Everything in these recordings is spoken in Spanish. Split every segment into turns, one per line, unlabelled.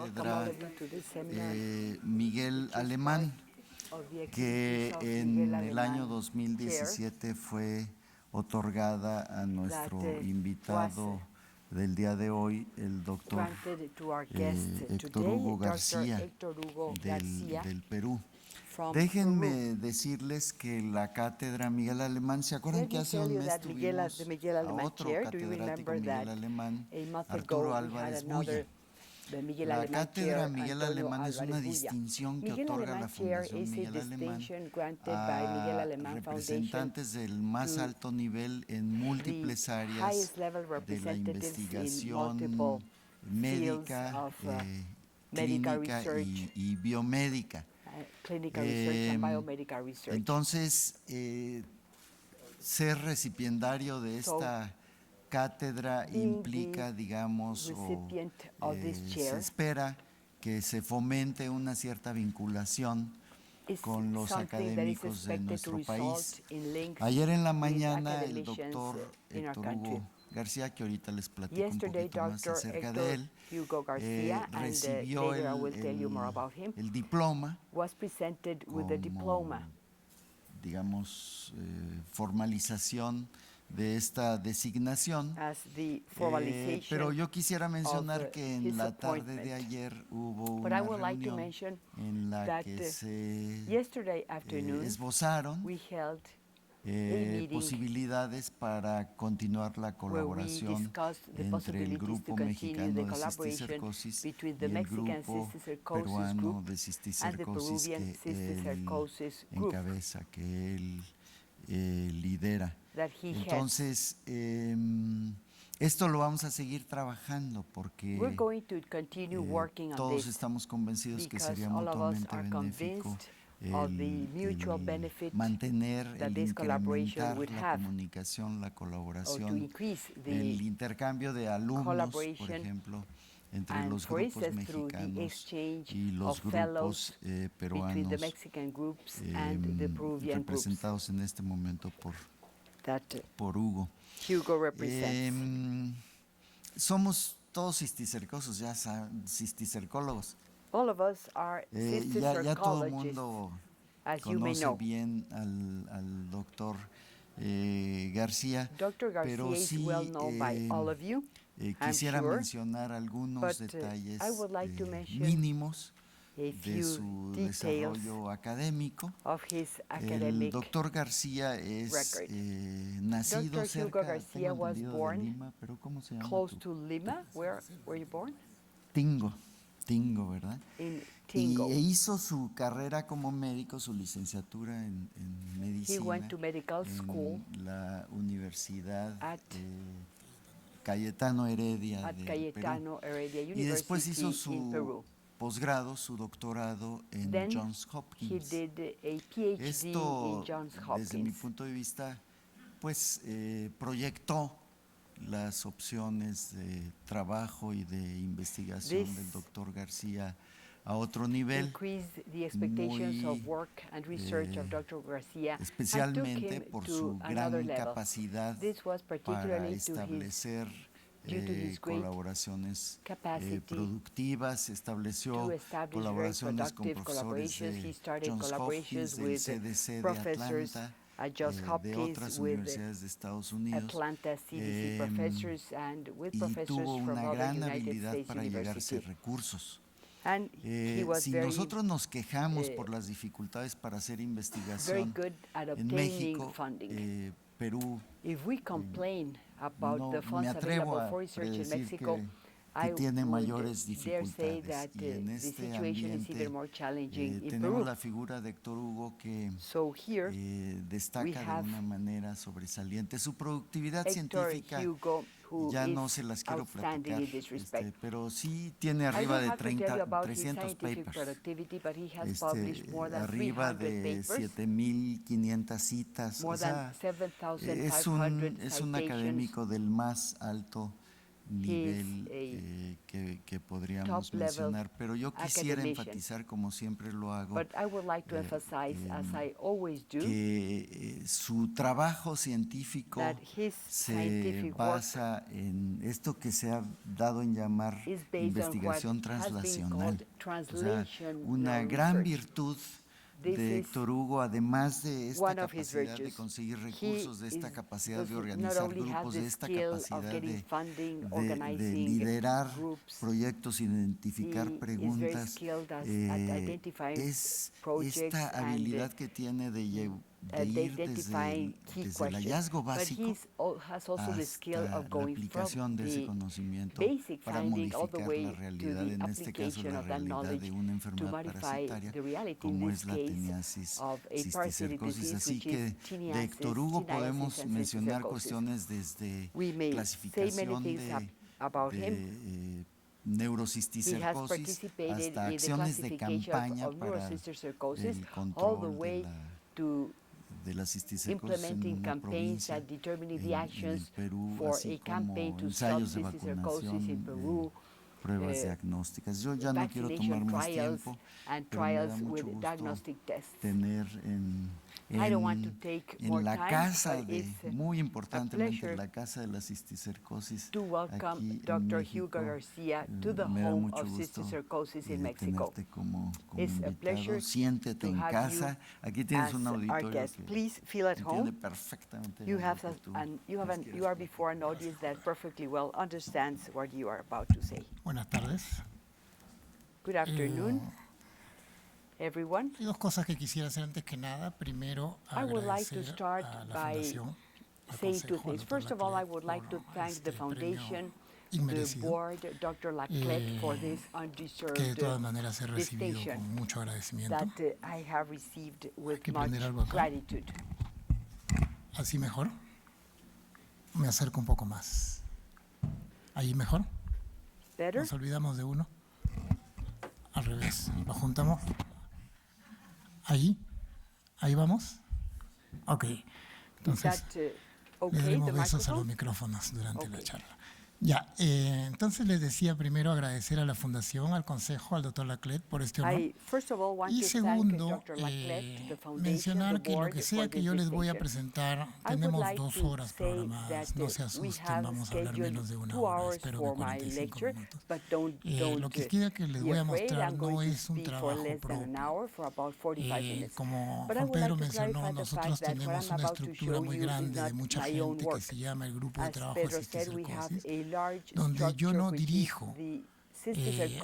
cátedra Miguel Alemán, que en el año 2017 fue otorgada a nuestro invitado del día de hoy, el doctor Héctor Hugo García, del Perú. Déjenme decirles que la cátedra Miguel Alemán, ¿se acuerdan que hace un mes tuvimos a otro catedrático Miguel Alemán, Arturo Álvarez Bulla? La cátedra Miguel Alemán es una distinción que otorga la Fundación Miguel Alemán a representantes del más alto nivel en múltiples áreas de la investigación médica, clínica y biomédica. Entonces, ser recipiendario de esta cátedra implica, digamos, se espera que se fomente una cierta vinculación con los académicos de nuestro país. Ayer en la mañana el doctor Héctor Hugo García, que ahorita les platico un poquito más acerca de él, recibió el diploma como, digamos, formalización de esta designación, pero yo quisiera mencionar que en la tarde de ayer hubo una reunión en la que se esbozaron posibilidades para continuar la colaboración entre el Grupo Mexicano de Cisticercosis y el Grupo Peruano de Cisticercosis que él encabeza, que él lidera. Entonces, esto lo vamos a seguir trabajando porque todos estamos convencidos que sería mutuamente benéfico el mantener, el incrementar la comunicación, la colaboración, el intercambio de alumnos, por ejemplo, entre los grupos mexicanos y los grupos peruanos representados en este momento por Hugo. Somos todos cisticercosos, ya saben, cisticercólogos. Ya todo el mundo conoce bien al doctor García, pero sí quisiera mencionar algunos detalles mínimos de su desarrollo académico. El doctor García es nacido cerca, tengo entendido, de Lima, pero ¿cómo se llama?
Close to Lima. Where were you born?
Tingo, ¿verdad?
Tingo.
Y hizo su carrera como médico, su licenciatura en medicina.
He went to medical school
en la Universidad Cayetano Heredia de Perú. Y después hizo su posgrado, su doctorado en Johns Hopkins.
He did a PhD
Esto,
in Johns Hopkins.
desde mi punto de vista, pues proyectó las opciones de trabajo y de investigación del doctor García a otro nivel, especialmente por su gran capacidad para establecer colaboraciones productivas. Estableció colaboraciones con profesores de Johns Hopkins, del CDC de Atlanta, de otras universidades de Estados Unidos, y tuvo una gran habilidad para llegarse recursos. Si nosotros nos quejamos por las dificultades para hacer investigación en México, Perú, no me atrevo a predecir que tiene mayores dificultades, y en este ambiente tenemos la figura de Héctor Hugo que destaca de una manera sobresaliente. Su productividad científica ya no se las quiero platicar, pero sí tiene arriba de 300 papers, arriba de 7.500 citas. O sea, es un académico del más alto nivel que que podríamos
top-level
mencionar, pero yo quisiera
academician.
enfatizar, como siempre lo hago,
But I would like to emphasize, as I always do,
que su trabajo científico
that his
se
scientific work
basa en esto que se ha dado en llamar
is based on what
investigación
has been
translacional.
called
O sea,
translational
una gran
research.
virtud
This
de
is
Héctor Hugo, además de esta
one of his
capacidad de
virtues.
conseguir
He
recursos, de esta
is-
capacidad
does
de
not
organizar
only have
grupos,
the
de esta
skill of
capacidad
getting funding,
de
organizing
liderar
groups.
proyectos,
He
identificar
is very
preguntas,
skilled at identifying
es
projects
esta
and
habilidad que tiene de ir
identifying key
desde el
questions.
hallazgo
But
básico
he has also the skill
hasta
of
la
going from
aplicación de ese
the
conocimiento
basic
para
finding all the
modificar
way
la
to
realidad,
the
en este caso
application
la
of that
realidad
knowledge
de una
to
enfermedad
modify
parasitaria
the reality in
como
this
es la
case
teniasis
of a parasitic
cisticercosis.
disease,
Así
which
que
is
de Héctor Hugo
teniasis
podemos
and
mencionar
cysticercosis.
cuestiones desde
We may say many
clasificación
things about him. He has
neurocisticercosis
participated
hasta
in the
acciones de
classification
campaña
of
para
neurocysticercosis
el
all the
control
way to
de la cisticercosis en
implementing
una
campaigns
provincia
that determine the
en el
actions
Perú,
for
así
a campaign
como
to stop
ensayos de
cysticercosis
vacunación,
in Peru,
pruebas diagnósticas. Yo ya no quiero tomar
vaccination
más
trials
tiempo,
and
pero me da
trials
mucho
with
gusto
diagnostic tests.
tener
I don't want to take
en
more
la
time,
casa
but
de,
it's
muy importantemente,
pleasure
la casa de la cisticercosis
to welcome
aquí en
Dr.
México.
Hugo Garcia to the
Me da
home
mucho
of
gusto
cysticercosis in Mexico.
tenerte como
It's a pleasure
invitado. Siéntete
to
en
have
casa.
you
Aquí tienes
as
un
our
auditorio
guest.
que
Please feel at
entiende
home.
perfectamente
You
bien
have
lo que tú
you
quieres
are
platicar.
before an audience that perfectly well understands what you are about to say.
Buenas tardes.
Good afternoon, everyone.
Hay dos cosas que quisiera hacer antes que nada. Primero,
I would like to
agradecer
start
a la
by
Fundación, al
saying two
Consejo, al
things.
Dr.
First of all, I
Laclet
would like to
por
thank the
este
foundation,
premio
the
inmerecido,
board, Dr. Laclet, for this
que de
undeserved
todas maneras he recibido
distinction
con mucho agradecimiento.
that I have received with
que
much
prender algo acá.
gratitude.
¿Así mejor? Me acerco un poco más. ¿Ahí mejor?
Better?
Nos olvidamos de uno. Al revés. Lo juntamos. Ahí. Ahí vamos. Ok.
Is
Entonces,
that
le
okay,
daremos
the
besos a
microphone?
los micrófonos durante la
Ok.
charla. Ya, entonces les decía primero agradecer a la Fundación, al Consejo, al doctor Laclet por este honor.
I first of all want
Y
to thank
segundo,
Dr. Laclet, the foundation,
mencionar
the
que lo
board
que
for
sea que
this
yo les voy a
distinction.
presentar,
I would
tenemos
like
2
to
horas
say
programadas,
that
no se
we
asusten,
have
vamos a hablar
scheduled
menos de una
2
hora,
hours
espero
for
que
my
45
lecture,
minutos.
but don't
Lo que quiera que les
be
voy a
afraid.
mostrar
I'm
no
going to
es un
speak for
trabajo
less than an
propio.
hour, for about 45 minutes.
Como
But I
Juan
would like
Pedro
to
mencionó,
clarify the
nosotros
fact that what
tenemos
I'm
una
about to
estructura
show
muy
you is
grande de
not
mucha
my own
gente que
work.
se llama el Grupo de
As
Trabajo de
Pedro said, we have
Cisticercosis,
a large
donde yo no
structure, which is
dirijo,
the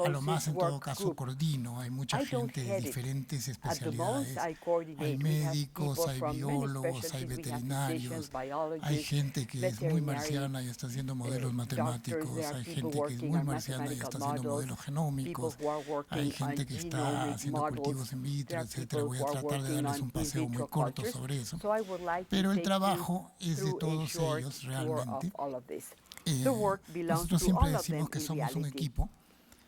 a lo más
cysticercosis
en todo
work
caso
group.
coordino, hay mucha
I don't
gente de
head it.
diferentes
At the most,
especialidades,
I coordinate.
hay
We have
médicos,
people
hay
from many
biólogos, hay
specialties. We have
veterinarios,
physicians,
hay
biologists,
gente que es muy
veterinary,
marciana y está haciendo modelos
doctors.
matemáticos,
There are
hay
people
gente que es
working
muy
on
marciana y
mathematical
está haciendo
models,
modelos
people
genómicos,
who are
hay
working
gente
on
que está
genomic
haciendo
models.
cultivos in vitro,
There are
etcétera.
people
Voy
who
a
are
tratar de
working
darles
on
un
in
paseo muy
vitro
corto
cultures.
sobre eso,
So I would like to
pero el
take you
trabajo es de
through a
todos
short
ellos
tour
realmente.
of all of this. The work belongs
Nosotros
to
siempre
all of them
decimos que
in
somos un
reality.
equipo.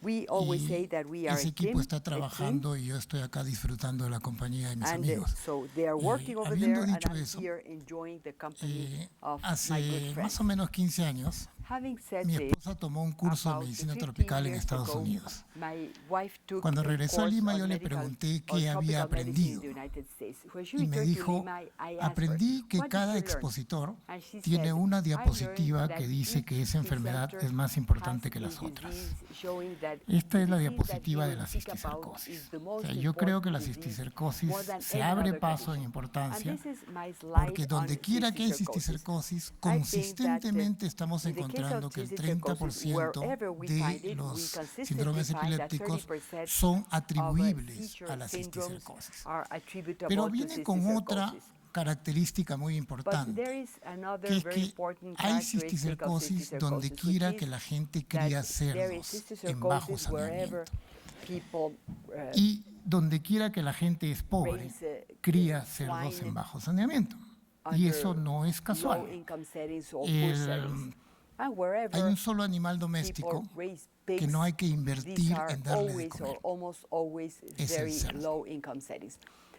We always say
Y
that we are
ese
a
equipo
team,
está trabajando y yo estoy acá disfrutando de la compañía de mis
and
amigos.
so they are working over
Habiendo
there, and
dicho
I'm
eso,
here enjoying the company of my good
hace
friends.
más o menos 15 años,
Having said
mi
this,
esposa tomó un curso de
about
medicina
15
tropical en
years
Estados
ago,
Unidos.
my wife took
Cuando
a
regresó a
course
Lima,
on
yo le
medical-
pregunté
on
qué había
tropical medicine in
aprendido.
the United States. When she
Y me
returned to
dijo,
Lima, I asked her,
aprendí que
"What did
cada
you learn?"
expositor
And she
tiene
said,
una
"I
diapositiva
learned
que
that
dice
each
que esa enfermedad
presenter
es más importante
has
que
a
las otras.
disease showing that
Esta
the
es la
disease that
diapositiva
he
de la
will speak about
cisticercosis.
is the
O
most
sea, yo creo que la
important disease,
cisticercosis
more than
se
any
abre
other
paso en
condition.
importancia
And this is my slide
porque
on
donde quiera que hay
cysticercosis.
cisticercosis,
I think that,
consistentemente estamos
in the case of
encontrando que el
cysticercosis,
30%
wherever we find
de
it, we
los
consistently
síndromes
find that
epilépticos
30%
son
of
atribuibles
seizure
a la
syndromes
cisticercosis.
are attributable
Pero
to
viene con otra
cysticercosis.
característica muy
But
importante,
there is another
que es
very
que
important
hay
characteristic of
cisticercosis donde
cysticercosis,
quiera
which
que
is
la gente
that
cría
there is
cerdos en bajo
cysticercosis wherever
saneamiento.
people
Y donde quiera que la gente es pobre,
raise
cría cerdos
swine
en bajo saneamiento. Y
under
eso no es
low
casual.
income settings or poor
El-
settings. And
Hay
wherever
un solo animal
people
doméstico
raise
que
pigs,
no hay que
these
invertir
are
en darle de
always or
comer.
almost always
Es el
very
cerdo.
low income settings.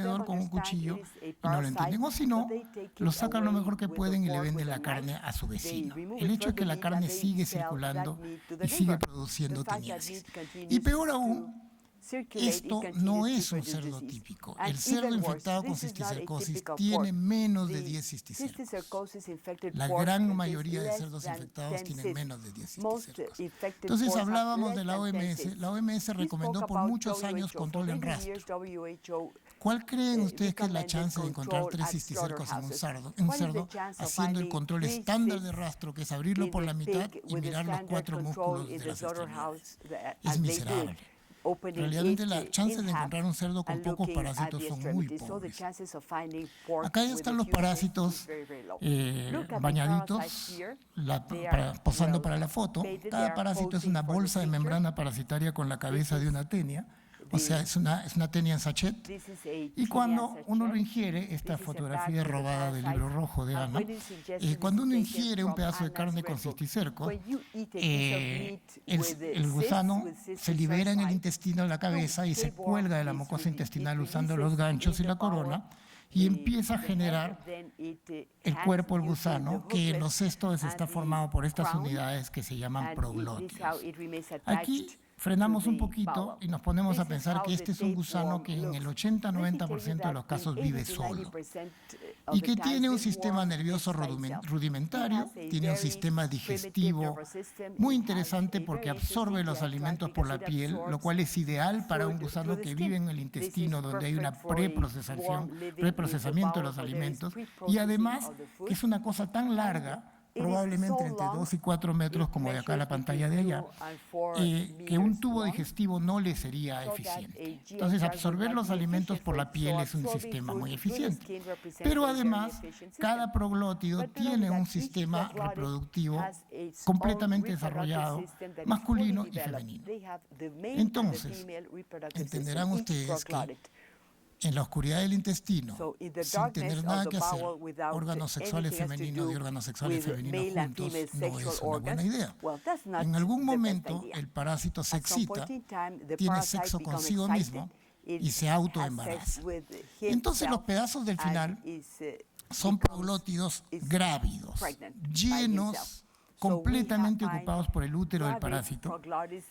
tenedor con un cuchillo y no lo entienden. O si no, lo sacan lo mejor que pueden y le venden la carne a su vecino. El hecho es que la carne sigue circulando y sigue produciendo teniasis. Y peor aún, esto no es un cerdo típico. El cerdo infectado con cisticercosis tiene menos de 10 cisticercos. La gran mayoría de cerdos infectados tienen menos de 10 cisticercos. Entonces hablábamos de la OMS. La OMS recomendó por muchos años control en rastro. ¿Cuál creen ustedes que es la chance de encontrar 3 cisticercos en un cerdo haciendo el control estándar de rastro, que es abrirlo por la mitad y mirar los 4 músculos de las extremidades? Es miserable. Realmente la chance de encontrar un cerdo con pocos parásitos son muy pobres. Acá ya están los parásitos bañaditos, posando para la foto. Cada parásito es una bolsa de membrana parasitaria con la cabeza de una tenia. O sea, es una tenia en sachet. Y cuando uno lo ingiere, esta fotografía robada del libro rojo de Ana, cuando uno ingiere un pedazo de carne con cisticerco, el gusano se libera en el intestino de la cabeza y se cuelga de la mucosa intestinal usando los ganchos y la corona, y empieza a generar el cuerpo del gusano, que en los cestos está formado por estas unidades que se llaman proglótidos. Aquí frenamos un poquito y nos ponemos a pensar que este es un gusano que en el 80-90% de los casos vive solo y que tiene un sistema nervioso rudimentario, tiene un sistema digestivo muy interesante porque absorbe los alimentos por la piel, lo cual es ideal para un gusano que vive en el intestino donde hay una preprocesamiento de los alimentos, y además que es una cosa tan larga, probablemente entre 2 y 4 metros, como de acá a la pantalla de allá, que un tubo digestivo no le sería eficiente. Entonces, absorber los alimentos por la piel es un sistema muy eficiente. Pero además, cada proglótido tiene un sistema reproductivo completamente desarrollado, masculino y femenino. Entonces, entenderán ustedes que en la oscuridad del intestino, sin tener nada que hacer, órganos sexuales femeninos y órganos sexuales femeninos juntos no es una buena idea. En algún momento el parásito se excita, tiene sexo consigo mismo y se autoembaraza. Entonces los pedazos del final son proglótidos grávidos, llenos, completamente ocupados por el útero del parásito,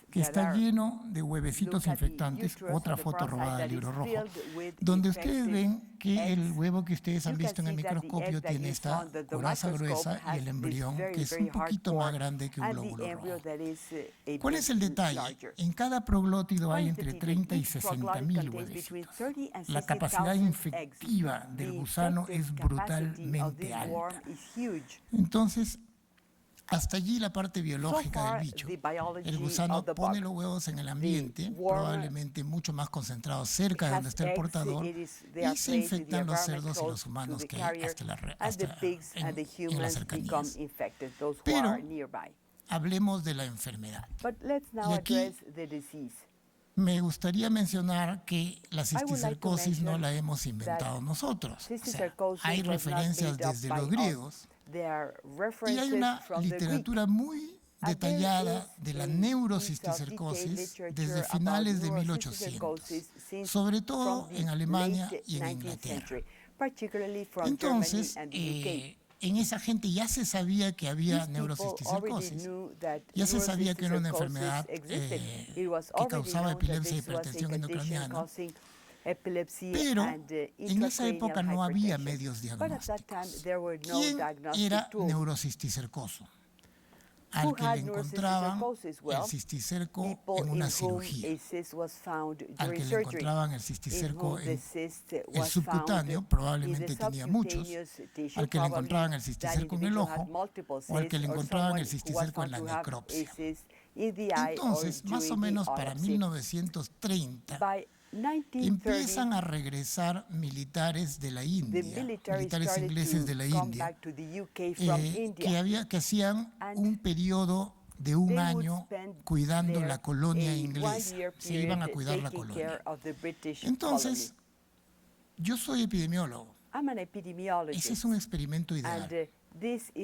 que está lleno de huevecitos infectantes, otra foto robada del libro rojo, donde ustedes ven que el huevo que ustedes han visto en el microscopio tiene esta coraza gruesa y el embrión, que es un poquito más grande que un glóbulo rojo. ¿Cuál es el detalle? En cada proglótido hay entre 30 y 60.000 huevecitos. La capacidad infectiva del gusano es brutalmente alta. Entonces, hasta allí la parte biológica del bicho. El gusano pone los huevos en el ambiente, probablemente mucho más concentrados cerca de donde está el portador, y se infectan los cerdos y los humanos que hay hasta en las cercanías. Pero hablemos de la enfermedad. Y aquí me gustaría mencionar que la cisticercosis no la hemos inventado nosotros. O sea, hay referencias desde los griegos. Y hay una literatura muy detallada de la neurocisticercosis desde finales de 1800, sobre todo en Alemania y en Inglaterra. Entonces, en esa gente ya se sabía que había neurocisticercosis, ya se sabía que era una enfermedad que causaba epilepsia y hipertensión endocraniana. Pero en esa época no había medios diagnósticos. ¿Quién era neurocisticercoso? Al que le encontraban el cisticerco en una cirugía, al que le encontraban el cisticerco en el subcutáneo, probablemente tenía muchos, al que le encontraban el cisticerco en el ojo, o al que le encontraban el cisticerco en la necropsia. Entonces, más o menos para 1930, empiezan a regresar militares de la India, militares ingleses de la India, que hacían un periodo de un año cuidando la colonia inglesa, se iban a cuidar la colonia. Entonces, yo soy epidemiólogo. Ese es un experimento ideal.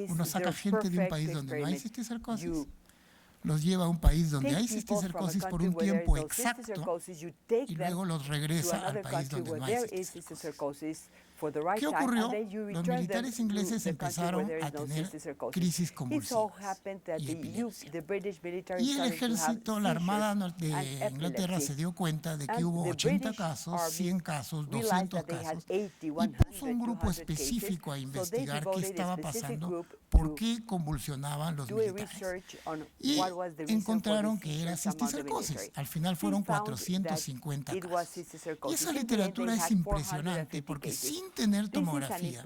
Uno saca gente de un país donde no hay cisticercosis, los lleva a un país donde hay cisticercosis por un tiempo exacto y luego los regresa al país donde no hay cisticercosis. ¿Qué ocurrió? Los militares ingleses empezaron a tener crisis convulsivas y epilepsia. Y el ejército, la Armada de Inglaterra se dio cuenta de que hubo 80 casos, 100 casos, 200 casos y puso un grupo específico a investigar qué estaba pasando, por qué convulsionaban los militares. Y encontraron que era cisticercosis. Al final fueron 450 casos. Y esa literatura es impresionante porque sin tener tomografía,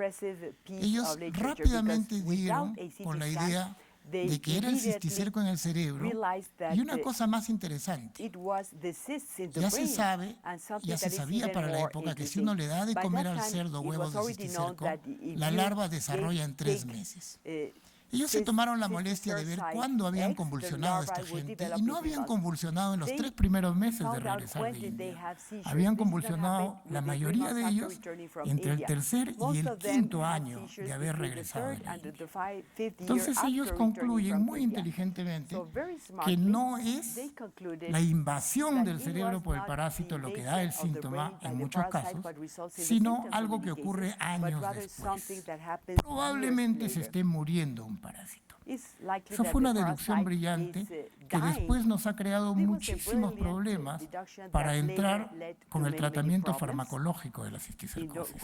ellos rápidamente dieron por la idea de que era el cisticerco en el cerebro. Y una cosa más interesante, ya se sabe, ya se sabía para la época que si uno le da de comer al cerdo huevos de cisticerco, la larva desarrolla en 3 meses. Ellos se tomaron la molestia de ver cuándo habían convulsionado a esta gente y no habían convulsionado en los 3 primeros meses de regresar de India. Habían convulsionado la mayoría de ellos entre el 3er y el 5.º año de haber regresado de la India. Entonces ellos concluyen muy inteligentemente que no es la invasión del cerebro por el parásito lo que da el síntoma en muchos casos, sino algo que ocurre años después. Probablemente se esté muriendo un parásito. Eso fue una deducción brillante que después nos ha creado muchísimos problemas para entrar con el tratamiento farmacológico de la cisticercosis.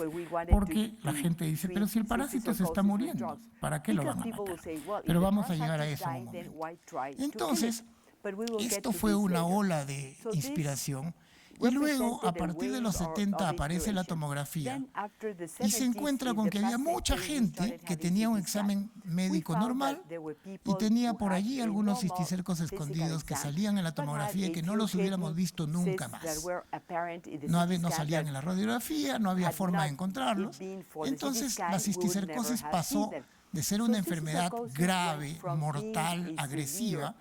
Porque la gente dice, pero si el parásito se está muriendo, ¿para qué lo van a matar? Pero vamos a llegar a eso en un momento. Entonces, esto fue una ola de inspiración. Y luego, a partir de los 70, aparece la tomografía y se encuentra con que había mucha gente que tenía un examen médico normal y tenía por allí algunos cisticercos escondidos que salían en la tomografía y que no los hubiéramos visto nunca más. No salían en la radiografía, no había forma de encontrarlos. Entonces, la cisticercosis pasó de ser una enfermedad grave, mortal, agresiva,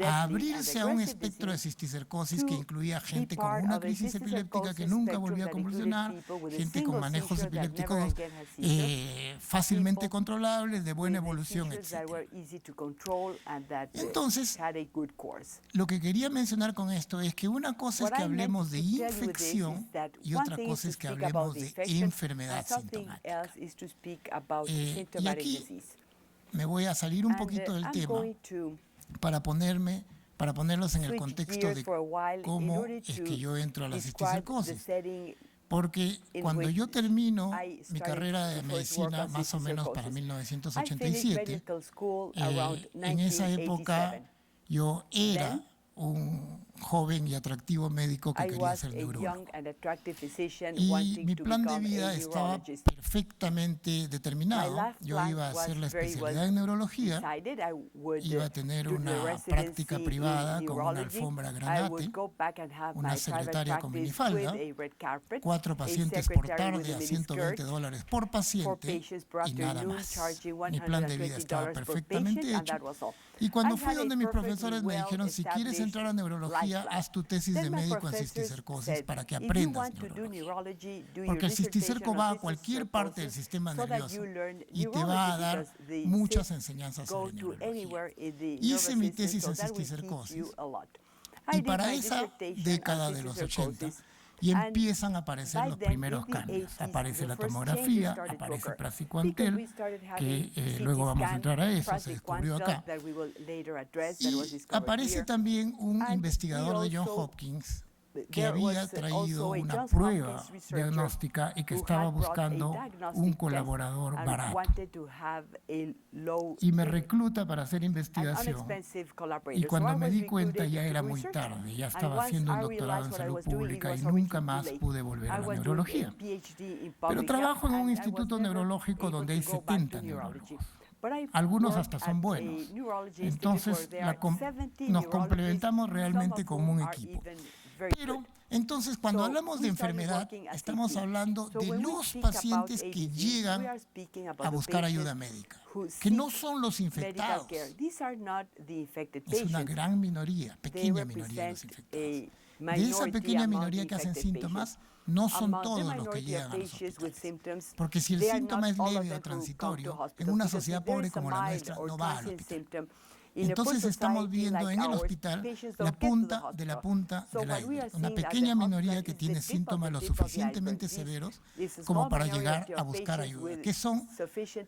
a abrirse a un espectro de cisticercosis que incluía gente con una crisis epiléptica que nunca volvió a convulsionar, gente con manejos epilépticos fácilmente controlables, de buena evolución, etc. Entonces, lo que quería mencionar con esto es que una cosa es que hablemos de infección y otra cosa es que hablemos de enfermedad sintomática. Y aquí me voy a salir un poquito del tema para ponerlos en el contexto de cómo es que yo entro a la cisticercosis. Porque cuando yo termino mi carrera de medicina, más o menos para 1987, en esa época yo era un joven y atractivo médico que quería ser neurólogo. Y mi plan de vida estaba perfectamente determinado. Yo iba a hacer la especialidad en neurología, iba a tener una práctica privada con una alfombra granate, una secretaria con minifalda, 4 pacientes por tarde a $120 por paciente y nada más. Mi plan de vida estaba perfectamente hecho. Y cuando fui donde mis profesores me dijeron, si quieres entrar a neurología, haz tu tesis de médico en cisticercosis para que aprendas neurología. Porque el cisticerco va a cualquier parte del sistema nervioso y te va a dar muchas enseñanzas sobre neurología. Hice mi tesis en cisticercosis y para esa década de los 80 y empiezan a aparecer los primeros cambios. Aparece la tomografía, aparece praziquantel, que luego vamos a entrar a eso, se descubrió acá. Y aparece también un investigador de Johns Hopkins que había traído una prueba diagnóstica y que estaba buscando un colaborador barato. Y me recluta para hacer investigación. Y cuando me di cuenta ya era muy tarde, ya estaba haciendo un doctorado en salud pública y nunca más pude volver a la neurología. Pero trabajo en un instituto neurológico donde hay 70 neurólogos. Algunos hasta son buenos. Entonces nos complementamos realmente como un equipo. Pero entonces cuando hablamos de enfermedad, estamos hablando de los pacientes que llegan a buscar ayuda médica, que no son los infectados. Es una gran minoría, pequeña minoría los infectados. De esa pequeña minoría que hacen síntomas, no son todos los que llegan a los hospitales. Porque si el síntoma es leve o transitorio, en una sociedad pobre como la nuestra no va al hospital. Entonces estamos viendo en el hospital la punta de la punta del iceberg, una pequeña minoría que tiene síntomas lo suficientemente severos como para llegar a buscar ayuda, que son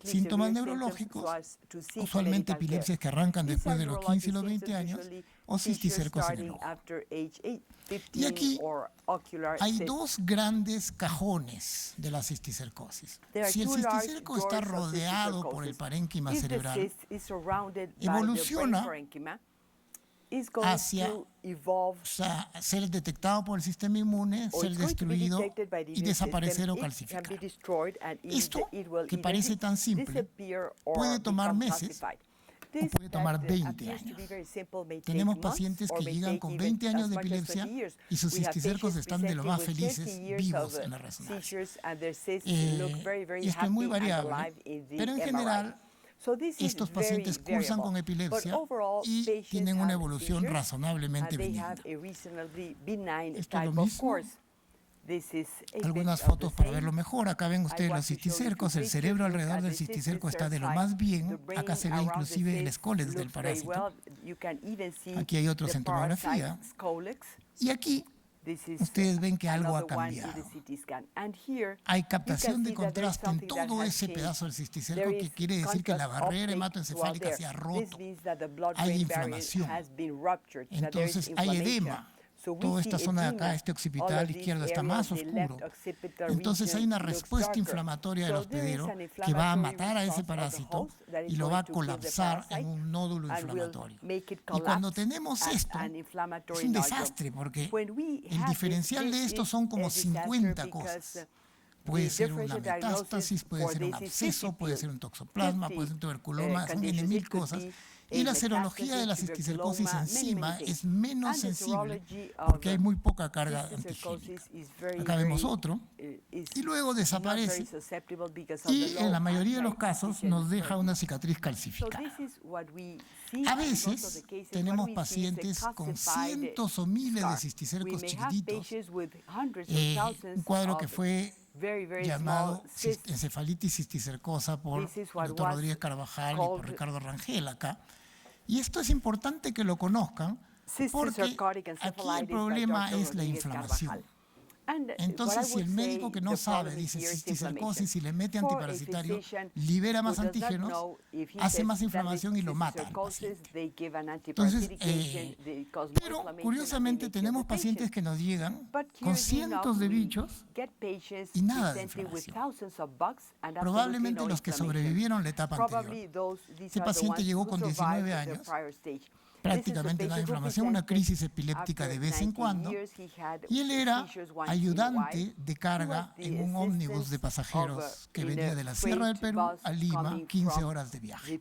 síntomas neurológicos, usualmente epilepsias que arrancan después de los 15 y los 20 años, o cisticercos en el ojo. Y aquí hay dos grandes cajones de la cisticercosis. Si el cisticerco está rodeado por el parénquima cerebral, evoluciona hacia ser detectado por el sistema inmune, ser destruido y desaparecer o calcificar. Esto, que parece tan simple, puede tomar meses o puede tomar 20 años. Tenemos pacientes que llegan con 20 años de epilepsia y sus cisticercos están de lo más felices, vivos en la resonancia. Y esto es muy variable, pero en general estos pacientes cursan con epilepsia y tienen una evolución razonablemente benigna. Esto es lo mismo. Algunas fotos para verlo mejor. Acá ven ustedes los cisticercos. El cerebro alrededor del cisticerco está de lo más bien. Acá se ve inclusive el escólex del parásito. Aquí hay otros en tomografía. Y aquí ustedes ven que algo ha cambiado. Hay captación de contraste en todo ese pedazo del cisticerco, que quiere decir que la barrera hematoencefálica se ha roto. Hay inflamación. Entonces hay edema. Toda esta zona de acá, este occipital izquierdo, está más oscuro. Entonces hay una respuesta inflamatoria del hospedero que va a matar a ese parásito y lo va a colapsar en un nódulo inflamatorio. Y cuando tenemos esto, es un desastre, porque el diferencial de esto son como 50 cosas. Puede ser una metástasis, puede ser un absceso, puede ser un toxoplasma, puede ser un tuberculoma, son N.000 cosas. Y la serología de la cisticercosis encima es menos sensible porque hay muy poca carga antigénica. Acá vemos otro y luego desaparece y en la mayoría de los casos nos deja una cicatriz calcificada. A veces tenemos pacientes con cientos o miles de cisticercos chiquititos, un cuadro que fue llamado encefalitis cisticercosa por el doctor Rodríguez Carvajal y por Ricardo Rangel acá. Y esto es importante que lo conozcan porque aquí el problema es la inflamación. Entonces, si el médico que no sabe dice cisticercosis y le mete antiparasitario, libera más antígenos, hace más inflamación y lo mata al paciente. Entonces, pero curiosamente tenemos pacientes que nos llegan con cientos de bichos y nada de inflamación. Probablemente los que sobrevivieron la etapa anterior. Este paciente llegó con 19 años. Prácticamente nada de inflamación, una crisis epiléptica de vez en cuando, y él era ayudante de carga en un ómnibus de pasajeros que venía de la Sierra del Perú a Lima, 15 horas de viaje.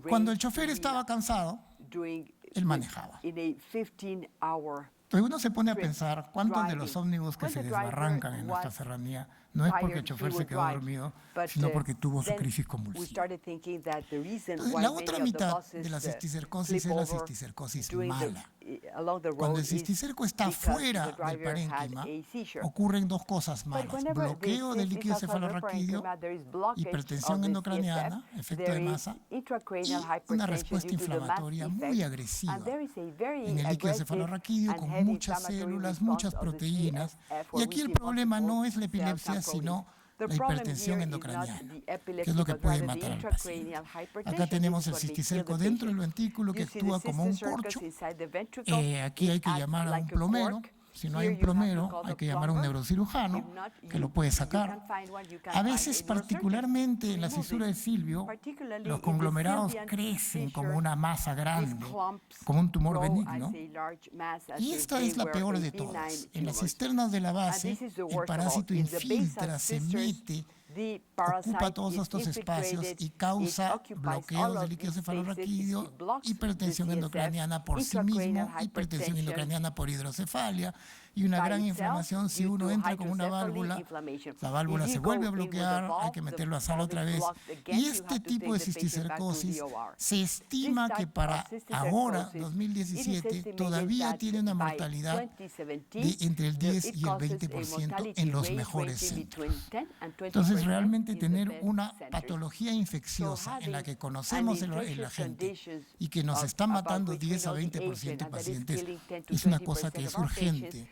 Cuando el chofer estaba cansado, él manejaba. Entonces uno se pone a pensar cuántos de los ómnibus que se desbarrancan en nuestra serranía no es porque el chofer se quedó dormido, sino porque tuvo su crisis convulsiva. Entonces, la otra mitad de la cisticercosis es la cisticercosis mala. Cuando el cisticerco está fuera del parénquima, ocurren dos cosas malas: bloqueo del líquido cefalorraquídeo, hipertensión endocraniana, efecto de masa, y una respuesta inflamatoria muy agresiva en el líquido cefalorraquídeo, con muchas células, muchas proteínas. Y aquí el problema no es la epilepsia, sino la hipertensión endocraniana, que es lo que puede matar al paciente. Acá tenemos el cisticerco dentro del ventrículo que actúa como un corcho. Aquí hay que llamar a un plomero. Si no hay un plomero, hay que llamar a un neurocirujano que lo puede sacar. A veces, particularmente en la fisura del silvio, los conglomerados crecen como una masa grande, como un tumor benigno. Y esta es la peor de todas. En las cisternas de la base, el parásito infiltra, se mete, ocupa todos estos espacios y causa bloqueos del líquido cefalorraquídeo, hipertensión endocraniana por sí mismo, hipertensión endocraniana por hidrocefalia y una gran inflamación. Si uno entra con una válvula, la válvula se vuelve a bloquear, hay que meterlo a sala otra vez. Y este tipo de cisticercosis se estima que para ahora, 2017, todavía tiene una mortalidad de entre el 10 y el 20% en los mejores centros. Entonces, realmente tener una patología infecciosa en la que conocemos el agente y que nos está matando 10 a 20% de pacientes es una cosa que es urgente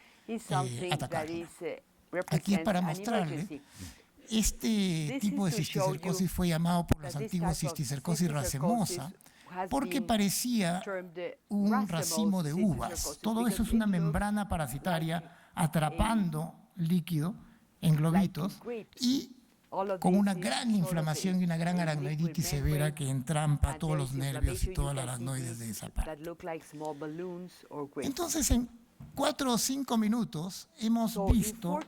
atacar. Aquí es para mostrarle, este tipo de cisticercosis fue llamado por los antiguos cisticercosis racemosa porque parecía un racimo de uvas. Todo eso es una membrana parasitaria atrapando líquido en globitos y con una gran inflamación y una gran aracnoiditis severa que entrampa todos los nervios y toda la aracnoides de esa parte. Entonces, en 4 o 5 minutos hemos visto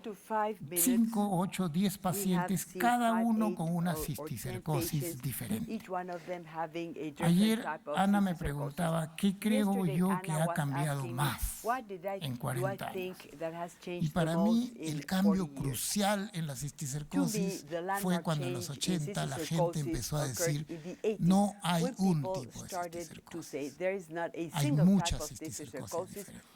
5, 8, 10 pacientes, cada uno con una cisticercosis diferente. Ayer Ana me preguntaba, ¿qué creo yo que ha cambiado más en 40 años? Y para mí el cambio crucial en la cisticercosis fue cuando en los 80 la gente empezó a decir, no hay un tipo de cisticercosis, hay muchas cisticercosis diferentes.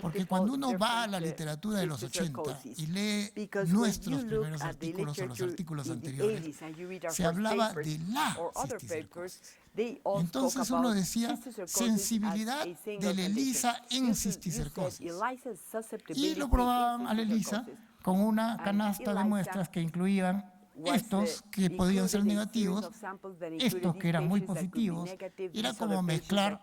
Porque cuando uno va a la literatura de los 80 y lee nuestros primeros artículos o los artículos anteriores, se hablaba de la cisticercosis. Entonces uno decía sensibilidad de la ELISA en cisticercosis. Y lo probaban a la ELISA con una canasta de muestras que incluían estos que podían ser negativos, estos que eran muy positivos. Era como mezclar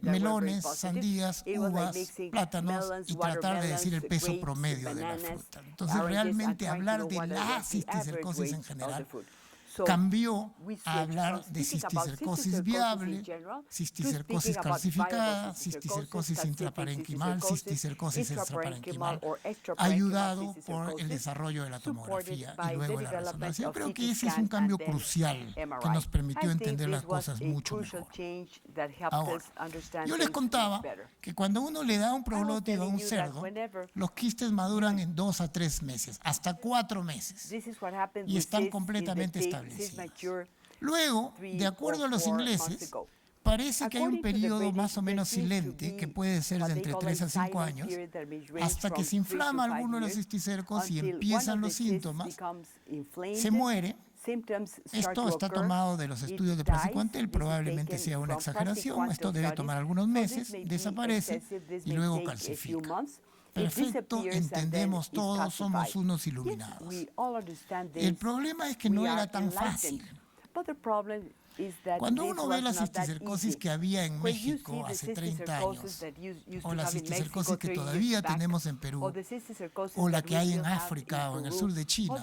melones, sandías, uvas, plátanos y tratar de decir el peso promedio de la fruta. Entonces realmente hablar de la cisticercosis en general cambió a hablar de cisticercosis viable, cisticercosis calcificada, cisticercosis intraparenquimal, cisticercosis extraparenquimal, ayudado por el desarrollo de la tomografía y luego de la resonancia. Yo creo que ese es un cambio crucial que nos permitió entender las cosas mucho mejor. Ahora, yo les contaba que cuando uno le da un proglótido a un cerdo, los quistes maduran en 2 a 3 meses, hasta 4 meses, y están completamente establecidos. Luego, de acuerdo a los ingleses, parece que hay un periodo más o menos silente, que puede ser de entre 3 a 5 años, hasta que se inflama alguno de los cisticercos y empiezan los síntomas, se muere. Esto está tomado de los estudios de Praziquantel, probablemente sea una exageración, esto debe tomar algunos meses, desaparece y luego calcifica. Perfecto, entendemos todos, somos unos iluminados. El problema es que no era tan fácil. Cuando uno ve la cisticercosis que había en México hace 30 años, o la cisticercosis que todavía tenemos en Perú, o la que hay en África o en el sur de China,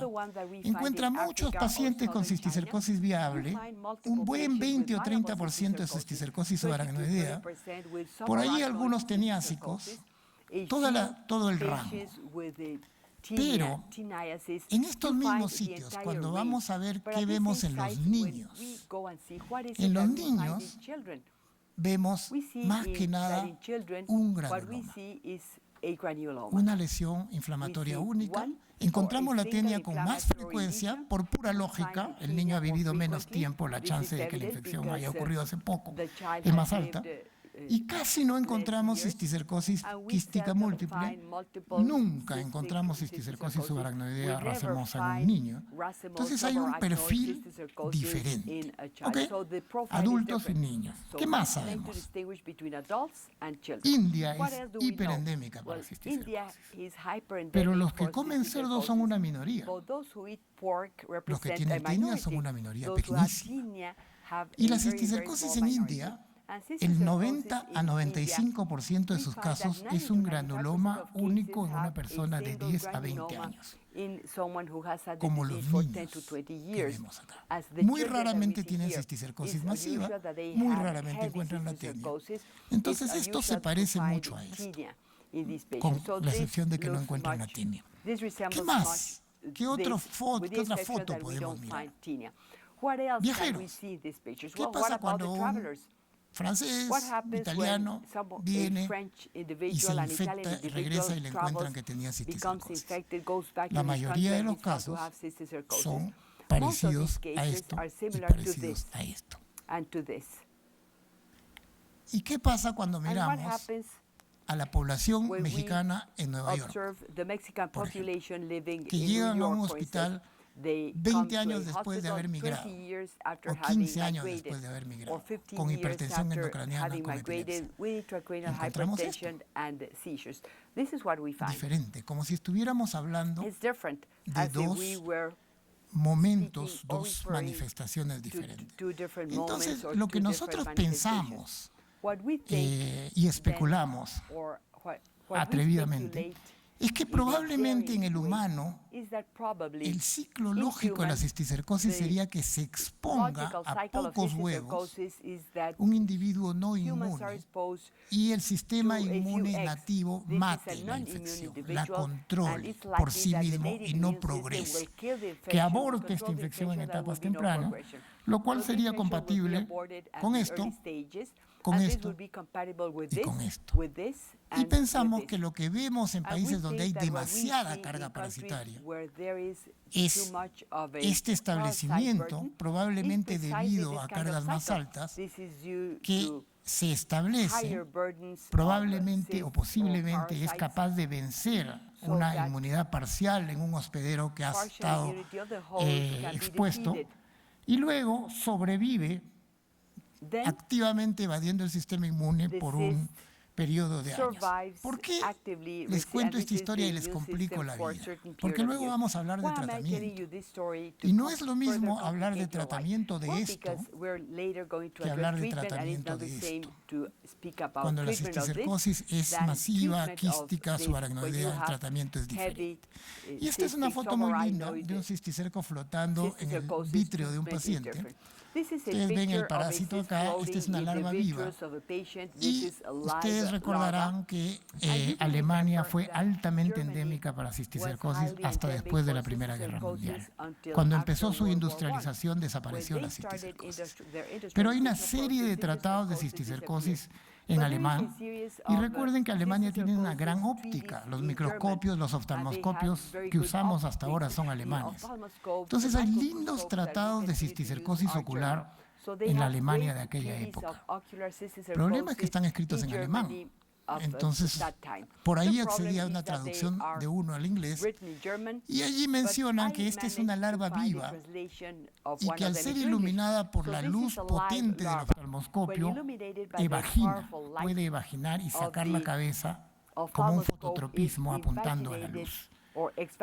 encuentra muchos pacientes con cisticercosis viable, un buen 20 o 30% de cisticercosis subaracnoidea, por ahí algunos teniásicos, todo el rango. Pero en estos mismos sitios, cuando vamos a ver qué vemos en los niños vemos más que nada un granuloma, una lesión inflamatoria única. Encontramos la tenia con más frecuencia, por pura lógica, el niño ha vivido menos tiempo, la chance de que la infección haya ocurrido hace poco es más alta. Y casi no encontramos cisticercosis quística múltiple, nunca encontramos cisticercosis subaracnoidea racemosa en un niño. Entonces hay un perfil diferente. ¿Okay? Adultos y niños. ¿Qué más sabemos? India es hiperendémica para cisticercosis. Pero los que comen cerdo son una minoría. Los que tienen tenia son una minoría pequeñísima. Y la cisticercosis en India, el 90 a 95% de sus casos es un granuloma único en una persona de 10 a 20 años, como los niños que vemos acá. Muy raramente tienen cisticercosis masiva, muy raramente encuentran la tenia. Entonces esto se parece mucho a esto, con la excepción de que no encuentran la tenia. ¿Qué más? ¿Qué otra foto podemos mirar? Viajeros. ¿Qué pasa cuando un francés, italiano, viene y se infecta, regresa y le encuentran que tenía cisticercosis. La mayoría de los casos son parecidos a esto y parecidos a esto. ¿Y qué pasa cuando miramos a la población mexicana en Nueva York, por ejemplo, que llegan a un hospital 20 años después de haber migrado, o 15 años después de haber migrado, con hipertensión endocraniana, con epilepsia? Encontramos esto. Diferente, como si estuviéramos hablando de dos momentos, dos manifestaciones diferentes. Entonces, lo que nosotros pensamos y especulamos atrevidamente es que probablemente en el humano el ciclo lógico de la cisticercosis sería que se exponga a pocos huevos un individuo no inmune y el sistema inmune nativo mate la infección, la controle por sí mismo y no progrese, que aborte esta infección en etapas tempranas, lo cual sería compatible con esto, con esto y con esto. Y pensamos que lo que vemos en países donde hay demasiada carga parasitaria es este establecimiento, probablemente debido a cargas más altas, que se establece, probablemente o posiblemente es capaz de vencer una inmunidad parcial en un hospedero que ha estado expuesto y luego sobrevive activamente evadiendo el sistema inmune por un periodo de años. ¿Por qué les cuento esta historia y les complico la vida? Porque luego vamos a hablar de tratamiento. Y no es lo mismo hablar de tratamiento de esto que hablar de tratamiento de esto. Cuando la cisticercosis es masiva, quística, subaracnoidea, el tratamiento es diferente. Y esta es una foto muy linda de un cisticerco flotando en el vítreo de un paciente. Ustedes ven el parásito acá, esta es una larva viva. Y ustedes recordarán que Alemania fue altamente endémica para cisticercosis hasta después de la Primera Guerra Mundial. Cuando empezó su industrialización desapareció la cisticercosis. Pero hay una serie de tratados de cisticercosis en alemán. Y recuerden que Alemania tiene una gran óptica. Los microscopios, los oftalmoscopios que usamos hasta ahora son alemanes. Entonces hay lindos tratados de cisticercosis ocular en la Alemania de aquella época. El problema es que están escritos en alemán. Entonces, por ahí accedí a una traducción de uno al inglés y allí mencionan que esta es una larva viva y que al ser iluminada por la luz potente del oftalmoscopio, evagina, puede evaginar y sacar la cabeza como un fototropismo apuntando a la luz.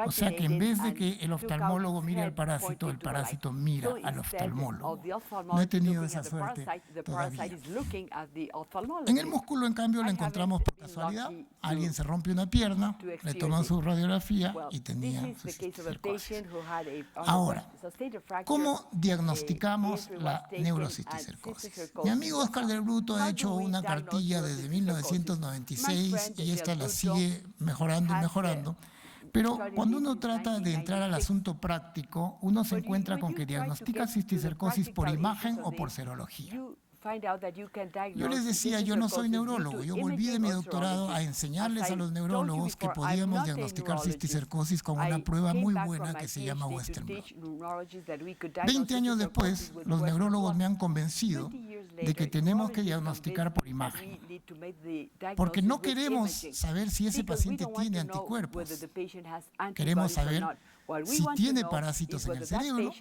O sea que en vez de que el oftalmólogo mire al parásito, el parásito mira al oftalmólogo. No he tenido esa suerte todavía. En el músculo, en cambio, lo encontramos por casualidad. Alguien se rompe una pierna, le toman su radiografía y tenía su cisticercosis. Ahora, ¿cómo diagnosticamos la neurocisticercosis? Mi amigo Oscar del Bruto ha hecho una cartilla desde 1996 y esta la sigue mejorando y mejorando. Pero cuando uno trata de entrar al asunto práctico, uno se encuentra con que diagnostica cisticercosis por imagen o por serología. Yo les decía, yo no soy neurólogo. Yo volví de mi doctorado a enseñarles a los neurólogos que podíamos diagnosticar cisticercosis con una prueba muy buena que se llama Western blot. 20 años después, los neurólogos me han convencido de que tenemos que diagnosticar por imagen, porque no queremos saber si ese paciente tiene anticuerpos. Queremos saber si tiene parásitos en el cerebro,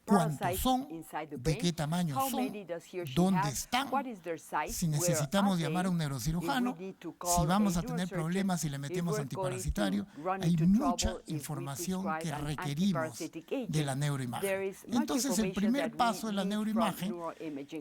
cuántos son, de qué tamaño son, dónde están, si necesitamos llamar a un neurocirujano, si vamos a tener problemas si le metemos antiparasitario. Hay mucha información que requerimos de la neuroimagen. Entonces, el primer paso de la neuroimagen,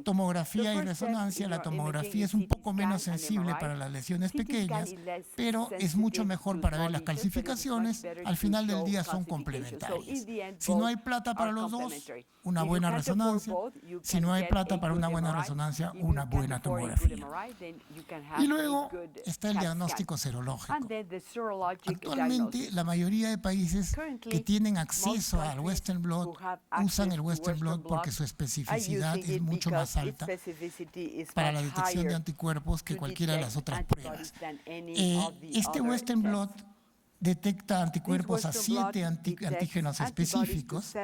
tomografía y resonancia. La tomografía es un poco menos sensible para las lesiones pequeñas, pero es mucho mejor para ver las calcificaciones. Al final del día son complementarias. Si no hay plata para los dos, una buena resonancia. Si no hay plata para una buena resonancia, una buena tomografía. Y luego está el diagnóstico serológico. Actualmente, la mayoría de países que tienen acceso al Western blot usan el Western blot porque su especificidad es mucho más alta para la detección de anticuerpos que cualquiera de las otras pruebas. Este Western blot detecta anticuerpos a 7 antígenos específicos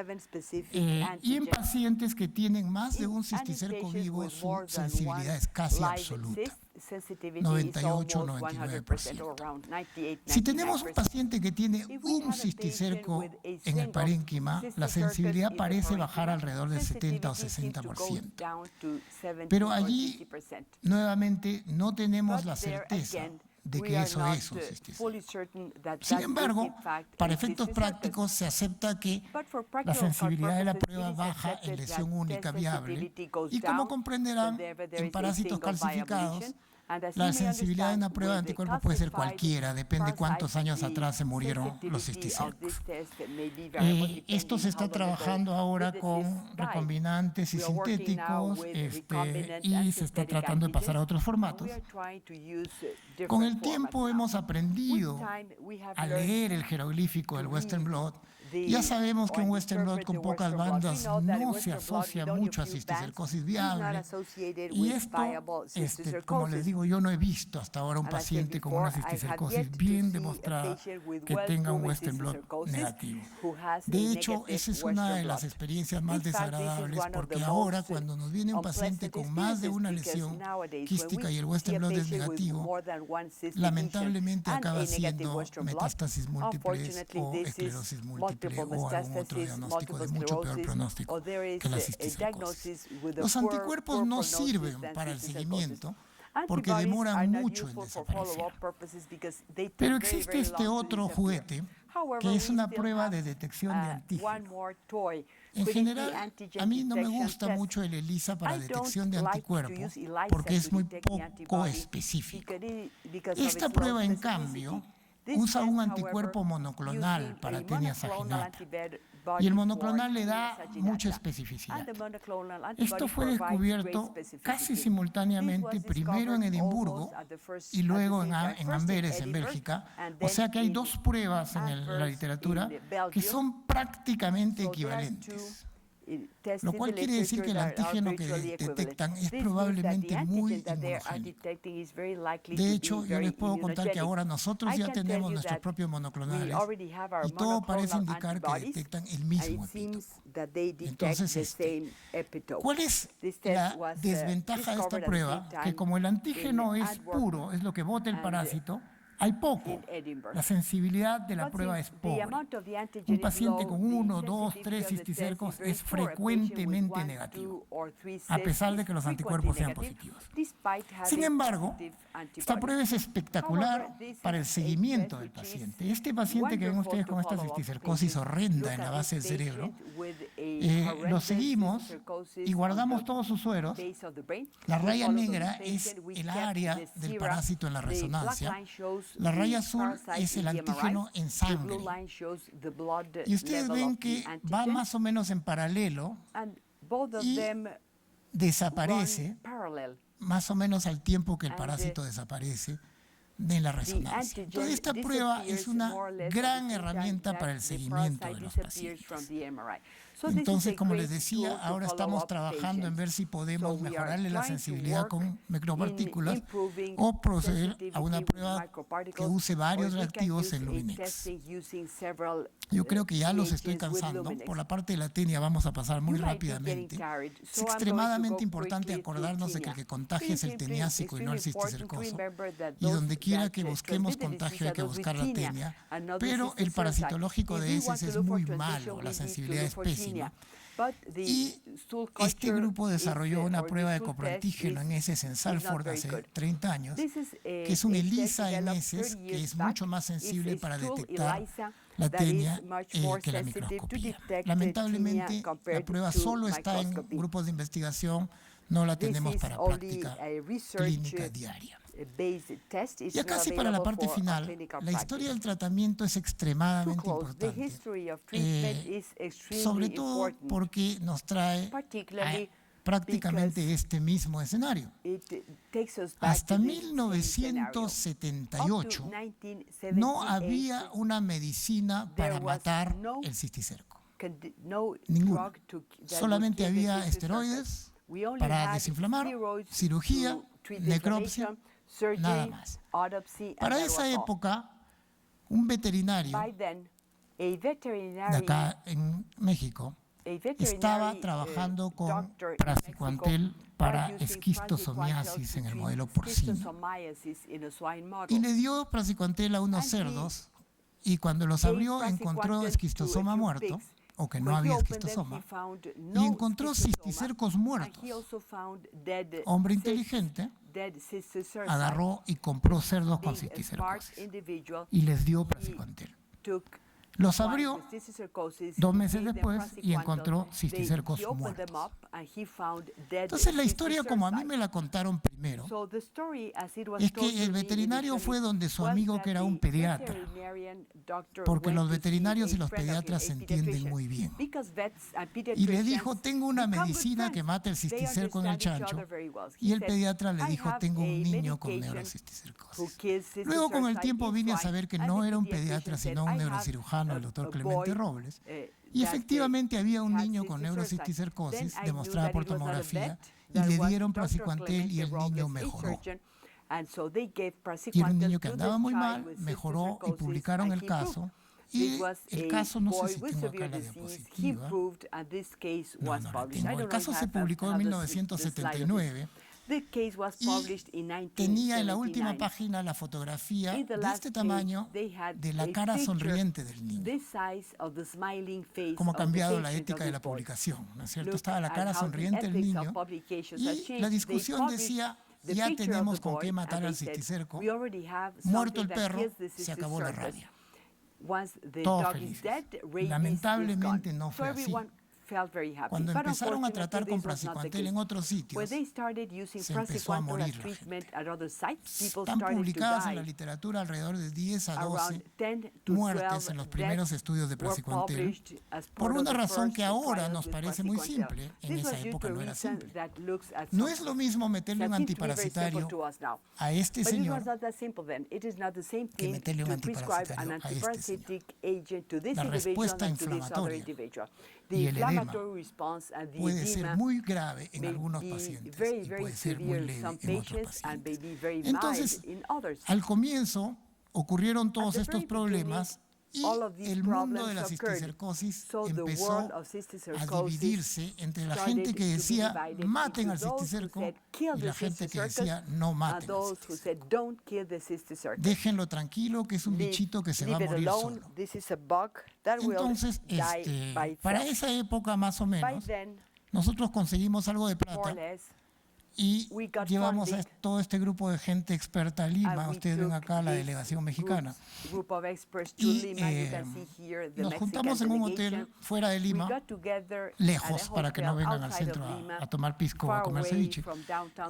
y en pacientes que tienen más de un cisticerco vivo su sensibilidad es casi absoluta, 98-99%. Si tenemos un paciente que tiene un cisticerco en el parénquima, la sensibilidad parece bajar alrededor del 70 o 60%. Pero allí, nuevamente, no tenemos la certeza de que eso es un cisticerco. Sin embargo, para efectos prácticos se acepta que la sensibilidad de la prueba baja en lesión única viable y, como comprenderán, en parásitos calcificados, la sensibilidad de una prueba de anticuerpos puede ser cualquiera, depende de cuántos años atrás se murieron los cisticercos. Esto se está trabajando ahora con recombinantes y sintéticos y se está tratando de pasar a otros formatos. Con el tiempo hemos aprendido a leer el jeroglífico del Western blot. Ya sabemos que un Western blot con pocas bandas no se asocia mucho a cisticercosis viable. Y esto, como les digo, yo no he visto hasta ahora un paciente con una cisticercosis bien demostrada que tenga un Western blot negativo. De hecho, esa es una de las experiencias más desagradables porque ahora cuando nos viene un paciente con más de una lesión quística y el Western blot es negativo, lamentablemente acaba siendo metástasis múltiples o esclerosis múltiple o algún otro diagnóstico de mucho peor pronóstico que la cisticercosis. Los anticuerpos no sirven para el seguimiento porque demoran mucho en desaparecer. Pero existe este otro juguete que es una prueba de detección de antígenos. En general, a mí no me gusta mucho el ELISA para detección de anticuerpos porque es muy poco específico. Esta prueba, en cambio, usa un anticuerpo monoclonal para Taenia saginata y el monoclonal le da mucha especificidad. Esto fue descubierto casi simultáneamente, primero en Edimburgo y luego en Amberes, en Bélgica. O sea que hay dos pruebas en la literatura que son prácticamente equivalentes. Lo cual quiere decir que el antígeno que detectan es probablemente muy inmunogénico. De hecho, yo les puedo contar que ahora nosotros ya tenemos nuestros propios monoclonales y todo parece indicar que detectan el mismo epitopo. Entonces, ¿cuál es la desventaja de esta prueba? Que como el antígeno es puro, es lo que bota el parásito, hay poco. La sensibilidad de la prueba es pobre. Un paciente con 1, 2, 3 cisticercos es frecuentemente negativo, a pesar de que los anticuerpos sean positivos. Sin embargo, esta prueba es espectacular para el seguimiento del paciente. Este paciente que ven ustedes con esta cisticercosis horrenda en la base del cerebro, lo seguimos y guardamos todos sus sueros. La raya negra es el área del parásito en la resonancia. La raya azul es el antígeno en sangre. Y ustedes ven que va más o menos en paralelo y desaparece más o menos al tiempo que el parásito desaparece de la resonancia. Entonces, esta prueba es una gran herramienta para el seguimiento de los pacientes. Entonces, como les decía, ahora estamos trabajando en ver si podemos mejorarle la sensibilidad con micropartículas o proceder a una prueba que use varios reactivos en Luminex. Yo creo que ya los estoy cansando. Por la parte de la Taenia vamos a pasar muy rápidamente. Es extremadamente importante acordarnos de que el que contagia es el teniásico y no el cisticercoso. Y donde quiera que busquemos contagio hay que buscar la Taenia. Pero el parasitológico de heces es muy malo, la sensibilidad es pésima. Y este grupo desarrolló una prueba de coproantígeno en heces en Salford hace 30 años, que es un ELISA en heces que es mucho más sensible para detectar la Taenia que la microscopía. Lamentablemente, la prueba solo está en grupos de investigación, no la tenemos para práctica clínica diaria. Ya casi para la parte final, la historia del tratamiento es extremadamente importante, sobre todo porque nos trae prácticamente este mismo escenario. Hasta 1978 no había una medicina para matar el cisticerco. Ninguna. Solamente había esteroides para desinflamar, cirugía, necropsia, nada más. Para esa época, un veterinario de acá en México estaba trabajando con praziquantel para esquistosomiasis en el modelo porcino. Y le dio praziquantel a unos cerdos y cuando los abrió encontró esquistosoma muerto, o que no había esquistosoma, y encontró cisticercos muertos. Hombre inteligente agarró y compró cerdos con cisticercosis y les dio praziquantel. Los abrió 2 meses después y encontró cisticercos muertos. Entonces la historia, como a mí me la contaron primero, es que el veterinario fue donde su amigo, que era un pediatra, porque los veterinarios y los pediatras se entienden muy bien, y le dijo: tengo una medicina que mata el cisticerco en el chancho, y el pediatra le dijo: tengo un niño con neurocisticercosis. Luego, con el tiempo, vine a saber que no era un pediatra sino un neurocirujano, el doctor Clemente Robles, y efectivamente había un niño con neurocisticercosis demostrada por tomografía, y le dieron praziquantel y el niño mejoró. Y era un niño que andaba muy mal, mejoró, y publicaron el caso. Y el caso, no sé si tengo acá la diapositiva. No la tengo. El caso se publicó en 1979. Y tenía en la última página la fotografía de este tamaño de la cara sonriente del niño. Cómo ha cambiado la ética de la publicación, ¿no es cierto? Estaba la cara sonriente del niño y la discusión decía: ya tenemos con qué matar al cisticerco, muerto el perro, se acabó la rabia. Todos felices. Lamentablemente no fue así. Cuando empezaron a tratar con praziquantel en otros sitios, se empezó a morir la gente. Están publicadas en la literatura alrededor de 10 a 12 muertes en los primeros estudios de praziquantel, por una razón que ahora nos parece muy simple. En esa época no era simple. No es lo mismo meterle un antiparasitario a este señor que meterle un antiparasitario a este señor. La respuesta inflamatoria y el edema puede ser muy grave en algunos pacientes y puede ser muy leve en otros pacientes. Entonces, al comienzo ocurrieron todos estos problemas y el mundo de la cisticercosis empezó a dividirse entre la gente que decía: maten al cisticerco, y la gente que decía: no maten al cisticerco. Déjenlo tranquilo, que es un bichito que se va a morir solo. Entonces, para esa época más o menos, nosotros conseguimos algo de plata y llevamos a todo este grupo de gente experta a Lima. Ustedes ven acá la delegación mexicana. Y nos juntamos en un hotel fuera de Lima, lejos, para que no vengan al centro a tomar pisco o a comer ceviche.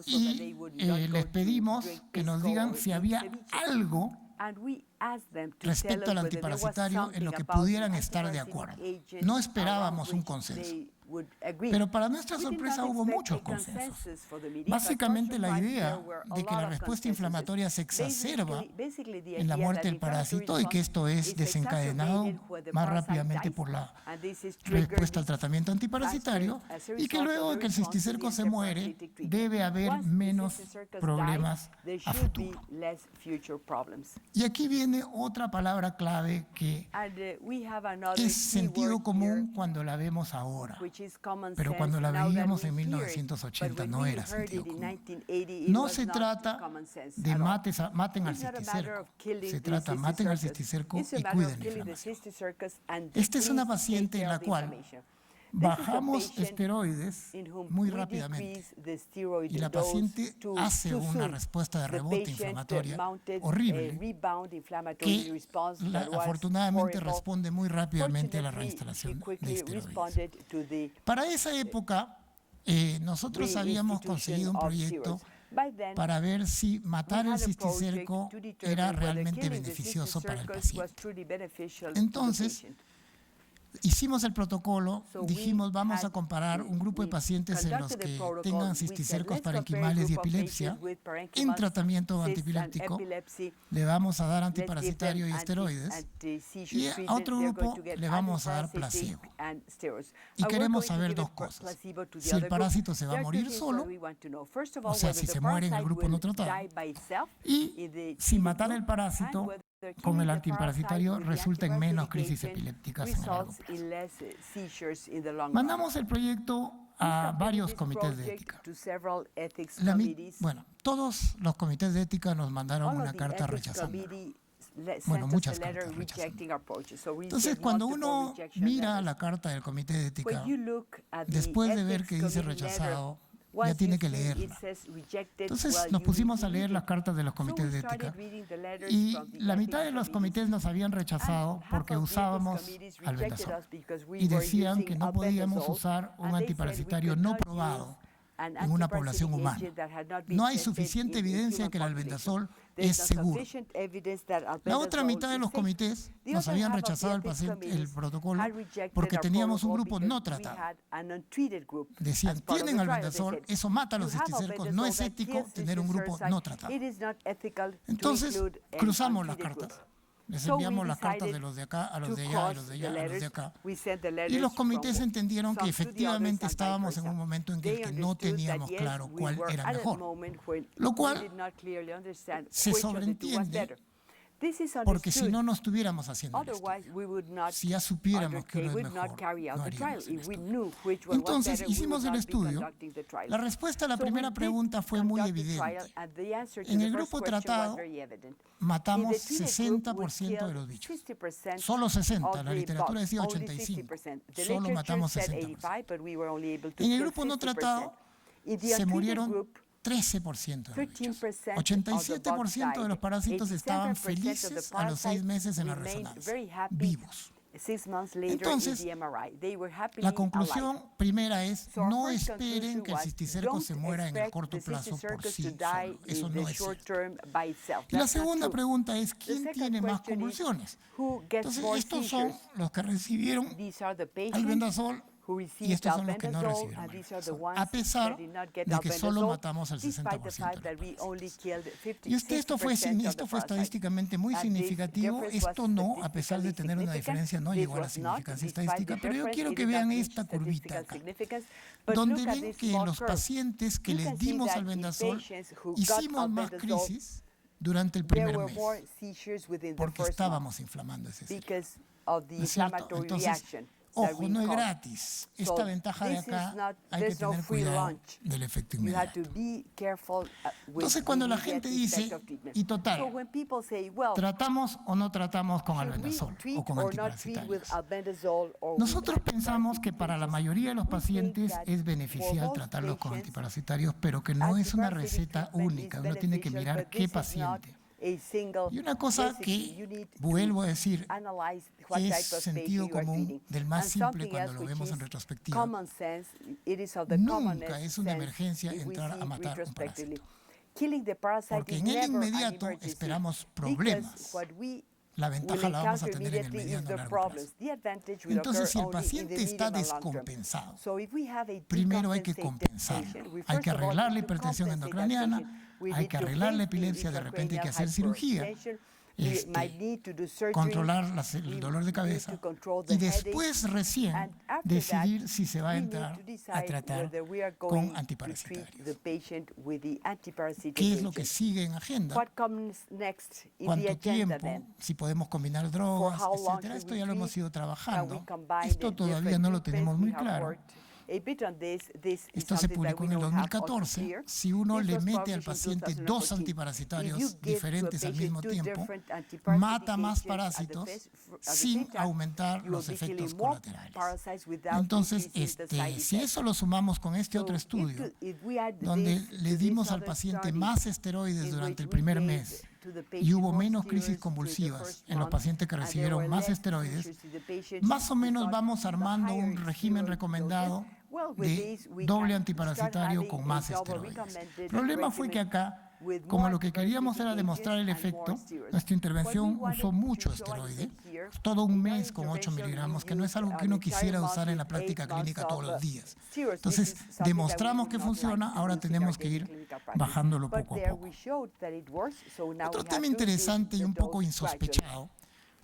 Y les pedimos que nos digan si había algo respecto al antiparasitario en lo que pudieran estar de acuerdo. No esperábamos un consenso, pero para nuestra sorpresa hubo muchos consensos. Básicamente la idea de que la respuesta inflamatoria se exacerba en la muerte del parásito y que esto es desencadenado más rápidamente por la respuesta al tratamiento antiparasitario, y que luego de que el cisticerco se muere debe haber menos problemas a futuro. Y aquí viene otra palabra clave que es sentido común cuando la vemos ahora, pero cuando la veíamos en 1980 no era sentido común. No se trata de maten al cisticerco, se trata maten al cisticerco y cuiden la inflamación. Esta es una paciente en la cual bajamos esteroides muy rápidamente y la paciente hace una respuesta de rebote inflamatoria horrible que afortunadamente responde muy rápidamente a la reinstalación de esteroides. Para esa época nosotros habíamos conseguido un proyecto para ver si matar el cisticerco era realmente beneficioso para el paciente. Entonces, hicimos el protocolo, dijimos vamos a comparar un grupo de pacientes en los que tengan cisticercos parenquimales y epilepsia en tratamiento antiepiléptico, le vamos a dar antiparasitario y esteroides, y a otro grupo le vamos a dar placebo. Y queremos saber dos cosas: si el parásito se va a morir solo, o sea, si se muere en el grupo no tratado, y si matar el parásito con el antiparasitario resulta en menos crisis epilépticas en el largo plazo. Mandamos el proyecto a varios comités de ética. Bueno, todos los comités de ética nos mandaron una carta rechazando. Bueno, muchas cartas rechazando. Entonces, cuando uno mira la carta del comité de ética, después de ver que dice rechazado, ya tiene que leerla. Entonces nos pusimos a leer las cartas de los comités de ética y la mitad de los comités nos habían rechazado porque usábamos albendazol y decían que no podíamos usar un antiparasitario no probado en una población humana. No hay suficiente evidencia de que el albendazol es seguro. La otra mitad de los comités nos habían rechazado el protocolo porque teníamos un grupo no tratado. Decían, tienen albendazol, eso mata a los cisticercos, no es ético tener un grupo no tratado. Entonces, cruzamos las cartas. Les enviamos las cartas de los de acá a los de allá, a los de allá, a los de acá. Y los comités entendieron que efectivamente estábamos en un momento en el que no teníamos claro cuál era mejor, lo cual se sobreentiende porque si no, no estuviéramos haciendo el estudio. Si ya supiéramos que uno es mejor, no haríamos el estudio. Entonces, hicimos el estudio. La respuesta a la primera pregunta fue muy evidente. En el grupo tratado, matamos 60% de los bichos. Solo 60, la literatura decía 85. Solo matamos 60%. En el grupo no tratado, se murieron 13% de los bichos. 87% de los parásitos estaban felices a los 6 meses en la resonancia, vivos. Entonces, la conclusión primera es: no esperen que el cisticerco se muera en el corto plazo por sí solo. Eso no es cierto. Y la segunda pregunta es: ¿quién tiene más convulsiones? Entonces, estos son los que recibieron albendazol y estos son los que no recibieron albendazol, a pesar de que solo matamos al 60% de los pacientes. Y esto fue estadísticamente muy significativo. Esto no, a pesar de tener una diferencia, no llegó a la significancia estadística. Pero yo quiero que vean esta curvita acá, donde ven que en los pacientes que les dimos albendazol hicimos más crisis durante el primer mes, porque estábamos inflamando ese sitio. ¿No es cierto? Entonces, ojo, no es gratis. Esta ventaja de acá hay que tener cuidado del efecto inmediato. Entonces, cuando la gente dice, y total, ¿tratamos o no tratamos con albendazol o con antiparasitarios? Nosotros pensamos que para la mayoría de los pacientes es beneficial tratarlos con antiparasitarios, pero que no es una receta única. Uno tiene que mirar qué paciente. Y una cosa que, vuelvo a decir, es sentido común del más simple cuando lo vemos en retrospectiva. Nunca es una emergencia entrar a matar un parásito, porque en el inmediato esperamos problemas. La ventaja la vamos a tener en el mediano y largo plazo. Entonces, si el paciente está descompensado, primero hay que compensarlo. Hay que arreglar la hipertensión endocraniana, hay que arreglar la epilepsia, de repente hay que hacer cirugía, controlar el dolor de cabeza y después recién decidir si se va a entrar a tratar con antiparasitarios. ¿Qué es lo que sigue en agenda? ¿Cuánto tiempo? Si podemos combinar drogas, etcétera. Esto ya lo hemos ido trabajando. Esto todavía no lo tenemos muy claro. Esto se publicó en el 2014. Si uno le mete al paciente 2 antiparasitarios diferentes al mismo tiempo, mata más parásitos sin aumentar los efectos colaterales. Entonces, si eso lo sumamos con este otro estudio, donde le dimos al paciente más esteroides durante el primer mes y hubo menos crisis convulsivas en los pacientes que recibieron más esteroides, más o menos vamos armando un régimen recomendado de doble antiparasitario con más esteroides. El problema fue que acá, como lo que queríamos era demostrar el efecto, nuestra intervención usó mucho esteroide, todo un mes con 8 miligramos, que no es algo que uno quisiera usar en la práctica clínica todos los días. Entonces, demostramos que funciona, ahora tenemos que ir bajándolo poco a poco. Otro tema interesante y un poco insospechado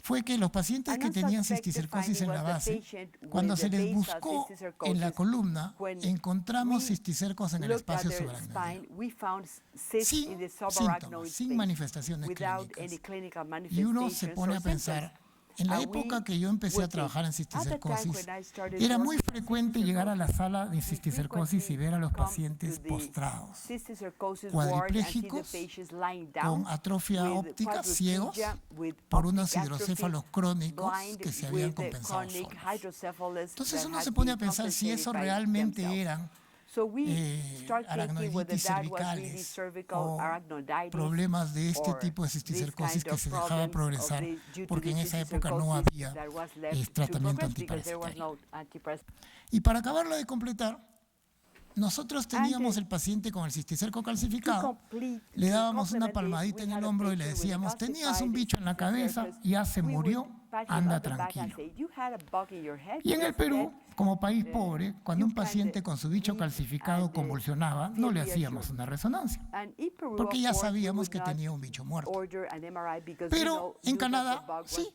fue que los pacientes que tenían cisticercosis en la base, cuando se les buscó en la columna, encontramos cisticercos en el espacio subaracnoideo, sin síntomas, sin manifestaciones clínicas. Y uno se pone a pensar, en la época que yo empecé a trabajar en cisticercosis, era muy frecuente llegar a la sala de cisticercosis y ver a los pacientes postrados, cuadriplégicos, con atrofia óptica, ciegos, por unos hidrocéfalos crónicos que se habían compensado solos. Entonces uno se pone a pensar si eso realmente eran aracnoiditis cervicales o problemas de este tipo de cisticercosis que se dejaba progresar porque en esa época no había tratamiento antiparasitario. Y para acabarlo de completar, nosotros teníamos el paciente con el cisticerco calcificado, le dábamos una palmadita en el hombro y le decíamos, tenías un bicho en la cabeza, ya se murió, anda tranquilo. Y en el Perú, como país pobre, cuando un paciente con su bicho calcificado convulsionaba, no le hacíamos una resonancia, porque ya sabíamos que tenía un bicho muerto. Pero en Canadá, sí.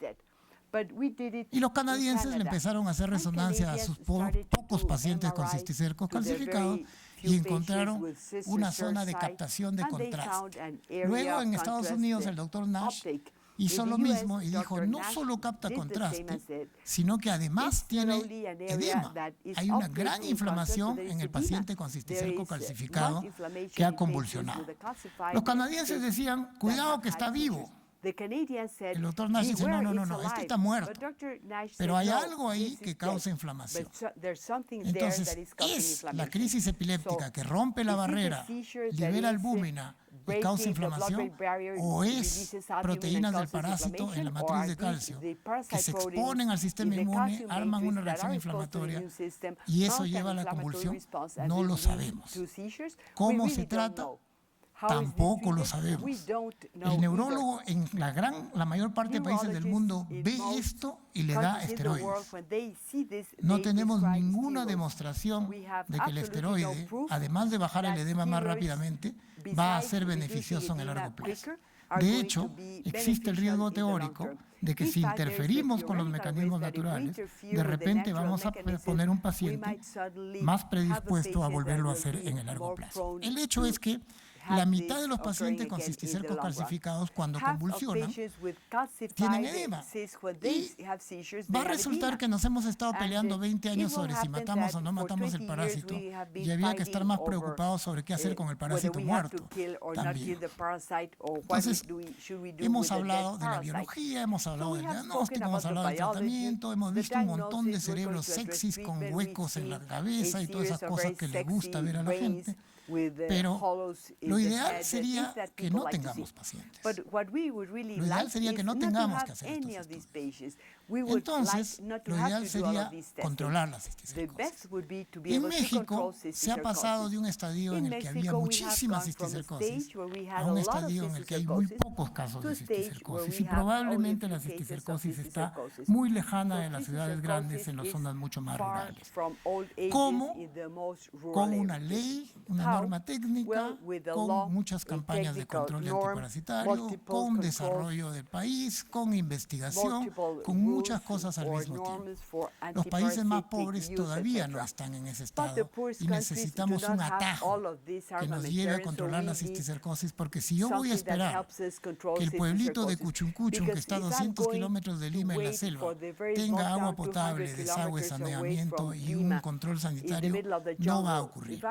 Y los canadienses le empezaron a hacer resonancia a sus pocos pacientes con cisticercos calcificados y encontraron una zona de captación de contraste. Luego en Estados Unidos el doctor Nash hizo lo mismo y dijo, no solo capta contraste, sino que además tiene edema. Hay una gran inflamación en el paciente con cisticerco calcificado que ha convulsionado. Los canadienses decían, cuidado que está vivo. El doctor Nash dice, no, este está muerto. Pero hay algo ahí que causa inflamación. Entonces, ¿es la crisis epiléptica que rompe la barrera, libera albúmina y causa inflamación? ¿O es proteínas del parásito en la matriz de calcio que se exponen al sistema inmune, arman una reacción inflamatoria y eso lleva a la convulsión? No lo sabemos. ¿Cómo se trata? Tampoco lo sabemos. El neurólogo en la mayor parte de países del mundo ve esto y le da esteroides. No tenemos ninguna demostración de que el esteroide, además de bajar el edema más rápidamente, va a ser beneficioso en el largo plazo. De hecho, existe el riesgo teórico de que si interferimos con los mecanismos naturales, de repente vamos a poner un paciente más predispuesto a volverlo a hacer en el largo plazo. El hecho es que la mitad de los pacientes con cisticercos calcificados cuando convulsionan tienen edema. Y va a resultar que nos hemos estado peleando 20 años sobre si matamos o no matamos el parásito y había que estar más preocupados sobre qué hacer con el parásito muerto también. Entonces, hemos hablado de la biología, hemos hablado del diagnóstico, hemos hablado del tratamiento, hemos visto un montón de cerebros sexys con huecos en la cabeza y todas esas cosas que le gusta ver a la gente. Pero lo ideal sería que no tengamos pacientes. Lo ideal sería que no tengamos que hacer estos estudios. Entonces, lo ideal sería controlar la cisticercosis. En México se ha pasado de un estadio en el que había muchísima cisticercosis a un estadio en el que hay muy pocos casos de cisticercosis y probablemente la cisticercosis está muy lejana de las ciudades grandes en las zonas mucho más rurales. ¿Cómo? Con una ley, una norma técnica, con muchas campañas de control de antiparasitario, con desarrollo del país, con investigación, con muchas cosas al mismo tiempo. Los países más pobres todavía no están en ese estado y necesitamos un atajo que nos lleve a controlar la cisticercosis, porque si yo voy a esperar que el pueblito de Cuchuncuchun, que está a 200 kilómetros de Lima en la selva, tenga agua potable, desagüe, saneamiento y un control sanitario, no va a ocurrir.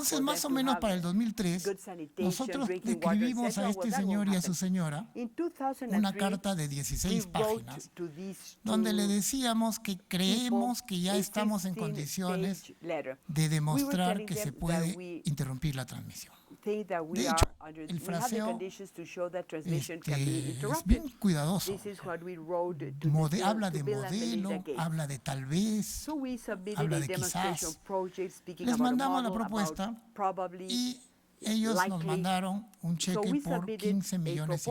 Entonces, más o menos para el 2003, nosotros escribimos a este señor y a su señora una carta de 16 páginas donde le decíamos que creemos que ya estamos en condiciones de demostrar que se puede interrumpir la transmisión. De hecho, el fraseo es bien cuidadoso. Habla de modelo, habla de tal vez, habla de quizás. Les mandamos la propuesta y ellos nos mandaron un cheque por $15,5 millones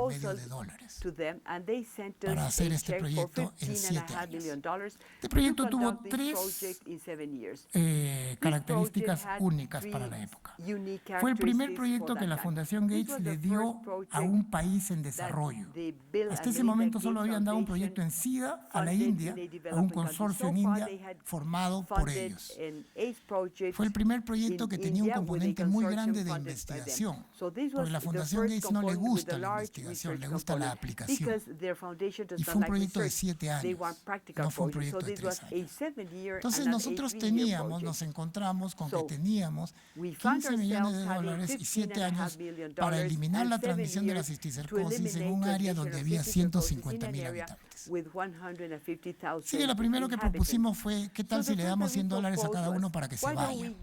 para hacer este proyecto en 7 años. Este proyecto tuvo 3 características únicas para la época. Fue el primer proyecto que la Fundación Gates le dio a un país en desarrollo. Hasta ese momento solo habían dado un proyecto en SIDA a la India, a un consorcio en India formado por ellos. Fue el primer proyecto que tenía un componente muy grande de investigación, porque a la Fundación Gates no le gusta la investigación, le gusta la aplicación. Y fue un proyecto de 7 años, no fue un proyecto de 3 años. Entonces nosotros nos encontramos con que teníamos $15 millones y 7 años para eliminar la transmisión de la cisticercosis en un área donde había 150,000 habitantes. Sí, lo primero que propusimos fue, ¿qué tal si le damos $100 a cada uno para que se vayan?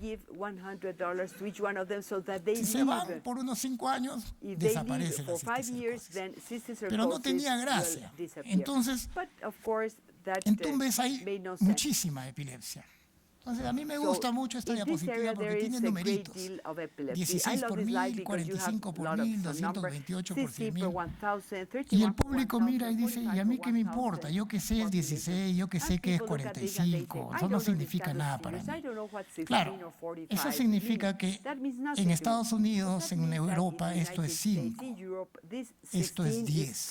Si se van por unos 5 años, desaparece la cisticercosis. Pero no tenía gracia. Entonces, en Tumbes hay muchísima epilepsia. Entonces, a mí me gusta mucho esta diapositiva porque tiene numeritos. 16 por 1000, 45 por 1000, 228 por 100,000. Y el público mira y dice, ¿y a mí qué me importa? Yo que sé es 16, yo que sé que es 45. Eso no significa nada para mí. Claro, eso significa que en Estados Unidos, en Europa, esto es 5. Esto es 10.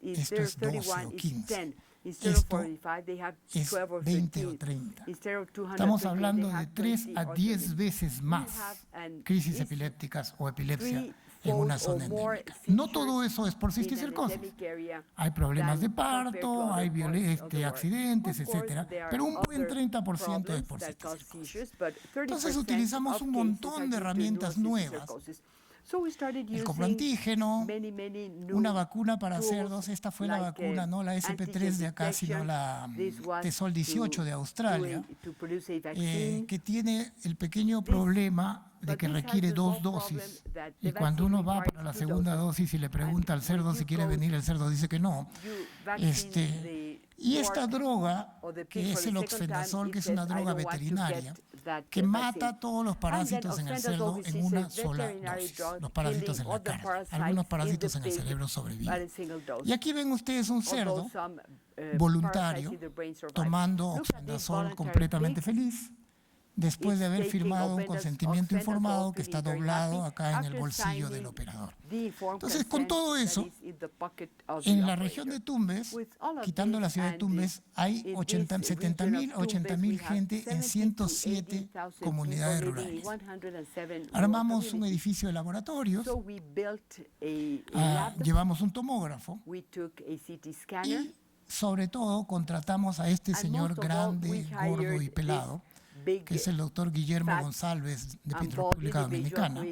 Esto es 12 o 15. Esto es 20 o 30. Estamos hablando de 3 a 10 veces más crisis epilépticas o epilepsia en una zona endémica. No todo eso es por cisticercosis. Hay problemas de parto, hay accidentes, etc. Pero un buen 30% es por cisticercosis. Entonces utilizamos un montón de herramientas nuevas. El coplantígeno, una vacuna para cerdos, esta fue la vacuna, no la SP3 de acá, sino la Tesol 18 de Australia, que tiene el pequeño problema de que requiere 2 dosis. Y cuando uno va para la segunda dosis y le pregunta al cerdo si quiere venir, el cerdo dice que no. Y esta droga, que es el oxfenazol, que es una droga veterinaria, que mata todos los parásitos en el cerdo en una sola dosis. Los parásitos en la carne, algunos parásitos en el cerebro sobreviven. Y aquí ven ustedes un cerdo voluntario tomando oxfenazol completamente feliz, después de haber firmado un consentimiento informado que está doblado acá en el bolsillo del operador. Entonces, con todo eso, en la región de Tumbes, quitando la ciudad de Tumbes, hay 70,000 a 80,000 gente en 107 comunidades rurales. Armamos un edificio de laboratorios, llevamos un tomógrafo y, sobre todo, contratamos a este señor grande, gordo y pelado, que es el doctor Guillermo González de República Dominicana.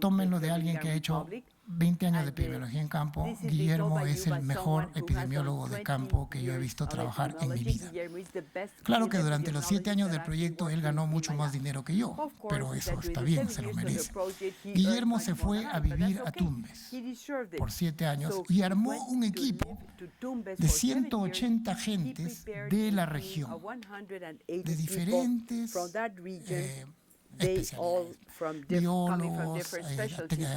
Tómenlo de alguien que ha hecho 20 años de epidemiología en campo. Guillermo es el mejor epidemiólogo de campo que yo he visto trabajar en mi vida. Claro que durante los 7 años del proyecto él ganó mucho más dinero que yo, pero eso está bien, se lo merece. Guillermo se fue a vivir a Tumbes por 7 años y armó un equipo de 180 gentes de la región, de diferentes especialidades, biólogos,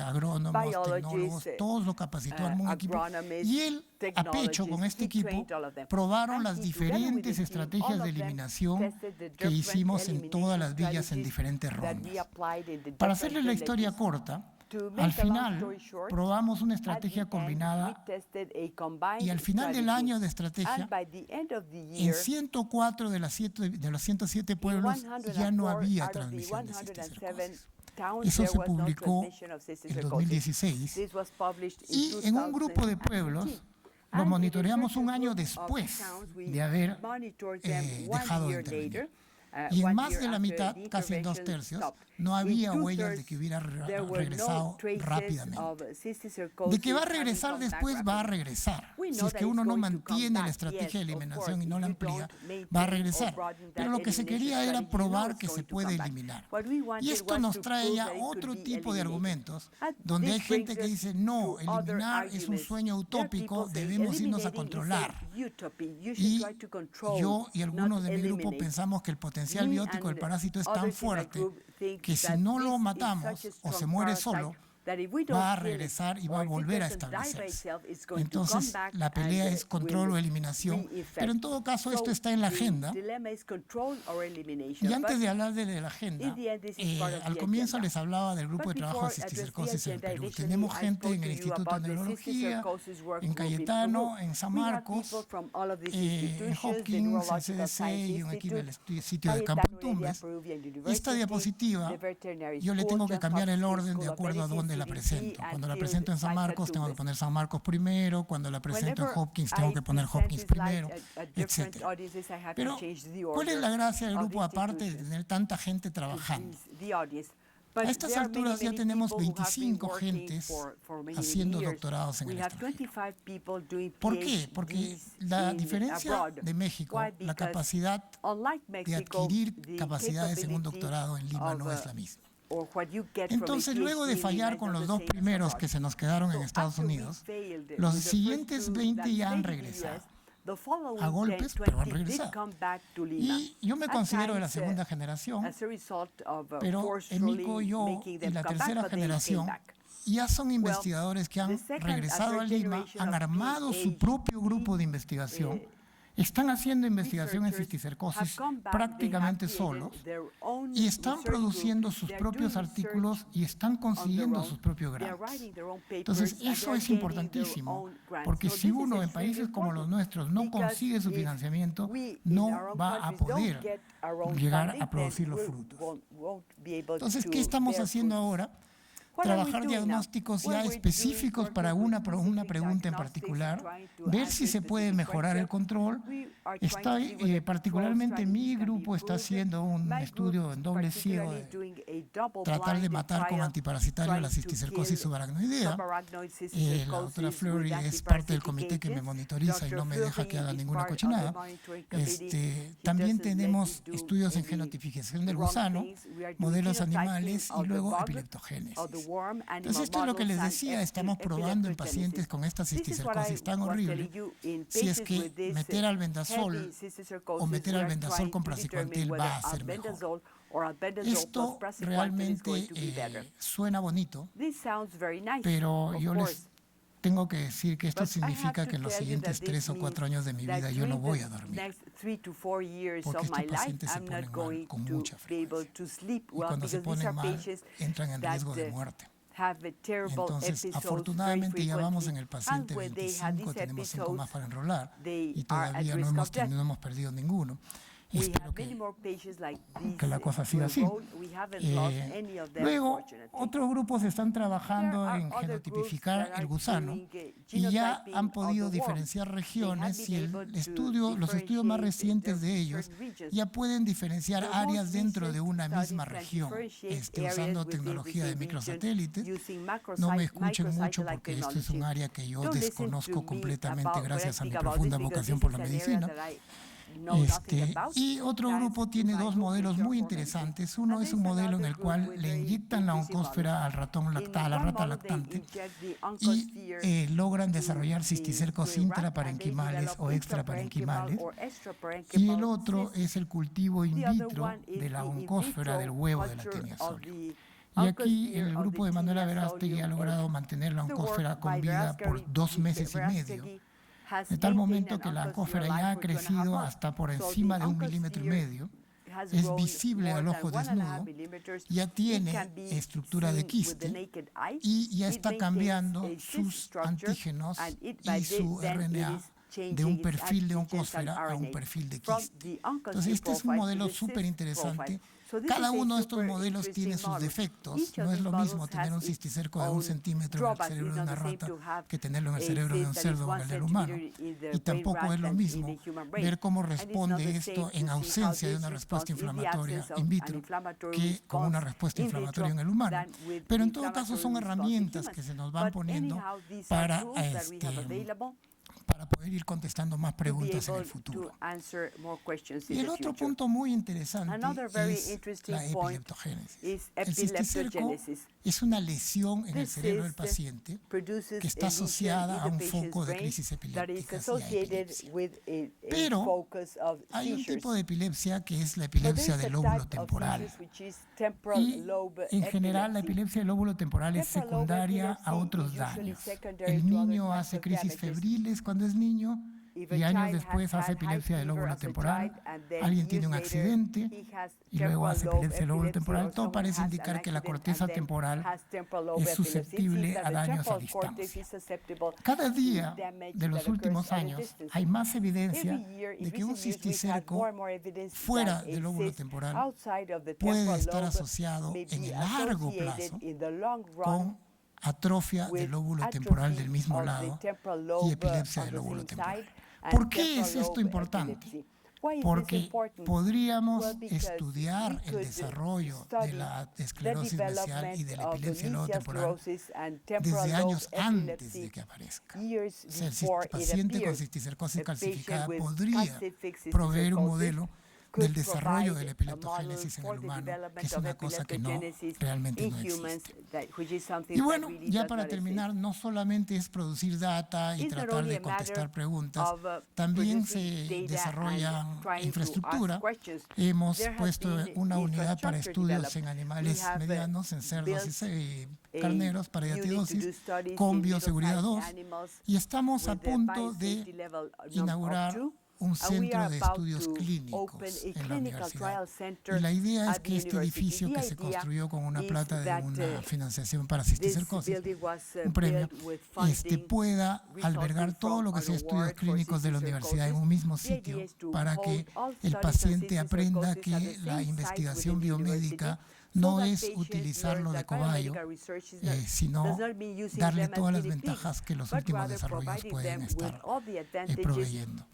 agrónomos, tecnólogos, todos lo capacitó, armó un equipo. Y él, a pecho, con este equipo, probaron las diferentes estrategias de eliminación que hicimos en todas las villas en diferentes rondas. Para hacerles la historia corta, al final probamos una estrategia combinada y al final del año de estrategia, en 104 de los 107 pueblos ya no había transmisión de cisticercosis. Eso se publicó en 2016 y en un grupo de pueblos lo monitoreamos un año después de haber dejado de intervenir. Y en más de la mitad, casi en 2/3, no había huellas de que hubiera regresado rápidamente. De que va a regresar después, va a regresar. Si es que uno no mantiene la estrategia de eliminación y no la amplía, va a regresar. Pero lo que se quería era probar que se puede eliminar. Y esto nos trae ya otro tipo de argumentos, donde hay gente que dice, no, eliminar es un sueño utópico, debemos irnos a controlar. Y yo y algunos de mi grupo pensamos que el potencial biótico del parásito es tan fuerte que si no lo matamos o se muere solo, va a regresar y va a volver a establecerse. Entonces, la pelea es control o eliminación, pero en todo caso esto está en la agenda. Y antes de hablar de la agenda, al comienzo les hablaba del grupo de trabajo de cisticercosis en Perú. Tenemos gente en el Instituto de Neurología, en Cayetano, en San Marcos, en Hopkins, en CDC y aquí en el sitio de Campo Tumbes. Esta diapositiva, yo le tengo que cambiar el orden de acuerdo a dónde la presento. Cuando la presento en San Marcos, tengo que poner San Marcos primero. Cuando la presento en Hopkins, tengo que poner Hopkins primero, etc. Pero, ¿cuál es la gracia del grupo aparte de tener tanta gente trabajando? A estas alturas ya tenemos 25 gentes haciendo doctorados en el extranjero. ¿Por qué? Porque la diferencia de México, la capacidad de adquirir capacidades en un doctorado en Lima no es la misma. Entonces, luego de fallar con los dos primeros que se nos quedaron en Estados Unidos, los siguientes 20 ya han regresado. A golpes, pero han regresado. Y yo me considero de la segunda generación, pero Emiko, yo y la tercera generación ya son investigadores que han regresado a Lima, han armado su propio grupo de investigación. Están haciendo investigación en cisticercosis prácticamente solos y están produciendo sus propios artículos y están consiguiendo sus propios grants. Entonces, eso es importantísimo, porque si uno en países como los nuestros no consigue su financiamiento, no va a poder llegar a producir los frutos. Entonces, ¿qué estamos haciendo ahora? Trabajar diagnósticos ya específicos para una pregunta en particular, ver si se puede mejorar el control. Particularmente mi grupo está haciendo un estudio en doble ciego de tratar de matar con antiparasitario la cisticercosis subaracnoidea. La doctora Fleury es parte del comité que me monitoriza y no me deja que haga ninguna cochinada. También tenemos estudios en genotipicación del gusano, modelos animales y luego epileptogénesis. Entonces, esto es lo que les decía, estamos probando en pacientes con esta cisticercosis tan horrible, si es que meter albendazol o meter albendazol con praziquantel va a ser mejor. Esto realmente suena bonito, pero yo les tengo que decir que esto significa que en los siguientes 3 o 4 años de mi vida yo no voy a dormir, porque estos pacientes se ponen mal con mucha frecuencia y cuando se ponen mal entran en riesgo de muerte. Entonces, afortunadamente ya vamos en el paciente 25, tenemos 5 más para enrolar y todavía no hemos perdido ninguno. Espero que la cosa siga así. Luego, otros grupos están trabajando en genotipificar el gusano y ya han podido diferenciar regiones y los estudios más recientes de ellos ya pueden diferenciar áreas dentro de una misma región, usando tecnología de microsatélites. No me escuchen mucho porque esto es un área que yo desconozco completamente gracias a mi profunda vocación por la medicina. Y otro grupo tiene 2 modelos muy interesantes. Uno es un modelo en el cual le inyectan la oncósfera al a la rata lactante y logran desarrollar cisticercos intraparenquimales o extraparenquimales. Y el otro es el cultivo in vitro de la oncósfera del huevo de la Taenia solium. Y aquí el grupo de Manuela Verástegui ha logrado mantener la oncósfera con vida por 2 meses y medio. De tal momento que la oncósfera ya ha crecido hasta por encima de 1,5 milímetros. Es visible al ojo desnudo, ya tiene estructura de quiste y ya está cambiando sus antígenos y su RNA de un perfil de oncósfera a un perfil de quiste. Entonces, este es un modelo súper interesante Cada uno de estos modelos tiene sus defectos. No es lo mismo tener un cisticerco de 1 centímetro en el cerebro de una rata que tenerlo en el cerebro de un cerdo o en el del humano. Y tampoco es lo mismo ver cómo responde esto en ausencia de una respuesta inflamatoria in vitro que con una respuesta inflamatoria en el humano. Pero en todo caso son herramientas que se nos van poniendo para poder ir contestando más preguntas en el futuro. Y el otro punto muy interesante es la epileptogénesis. El cisticerco es una lesión en el cerebro del paciente que está asociada a un foco de crisis epilépticas y a epilepsia. Pero hay un tipo de epilepsia que es la epilepsia del lóbulo temporal. Y en general la epilepsia del lóbulo temporal es secundaria a otros daños. El niño hace crisis febriles cuando es niño y años después hace epilepsia del lóbulo temporal. Alguien tiene un accidente y luego hace epilepsia del lóbulo temporal. Todo parece indicar que la corteza temporal es susceptible a daños a distancia. Cada día de los últimos años hay más evidencia de que un cisticerco fuera del lóbulo temporal puede estar asociado en el largo plazo con atrofia del lóbulo temporal del mismo lado y epilepsia del lóbulo temporal. ¿Por qué es esto importante? Porque podríamos estudiar el desarrollo de la esclerosis mesial y de la epilepsia del lóbulo temporal desde años antes de que aparezca. O sea, el paciente con cisticercosis calcificada podría proveer un modelo del desarrollo de la epileptogénesis en el humano, que es una cosa que realmente no existe. Y bueno, ya para terminar, no solamente es producir data y tratar de contestar preguntas, también se desarrolla infraestructura. Hemos puesto una unidad para estudios en animales medianos, en cerdos y carneros para diatidosis, con bioseguridad 2, y estamos a punto de inaugurar un centro de estudios clínicos en la universidad. Y la idea es que este edificio que se construyó con una plata de una financiación para cisticercosis, un premio, pueda albergar todo lo que sea estudios clínicos de la universidad en un mismo sitio para que el paciente aprenda que la investigación biomédica no es utilizarlo de cobayo, sino darle todas las ventajas que los últimos desarrollos pueden estar proveyendo.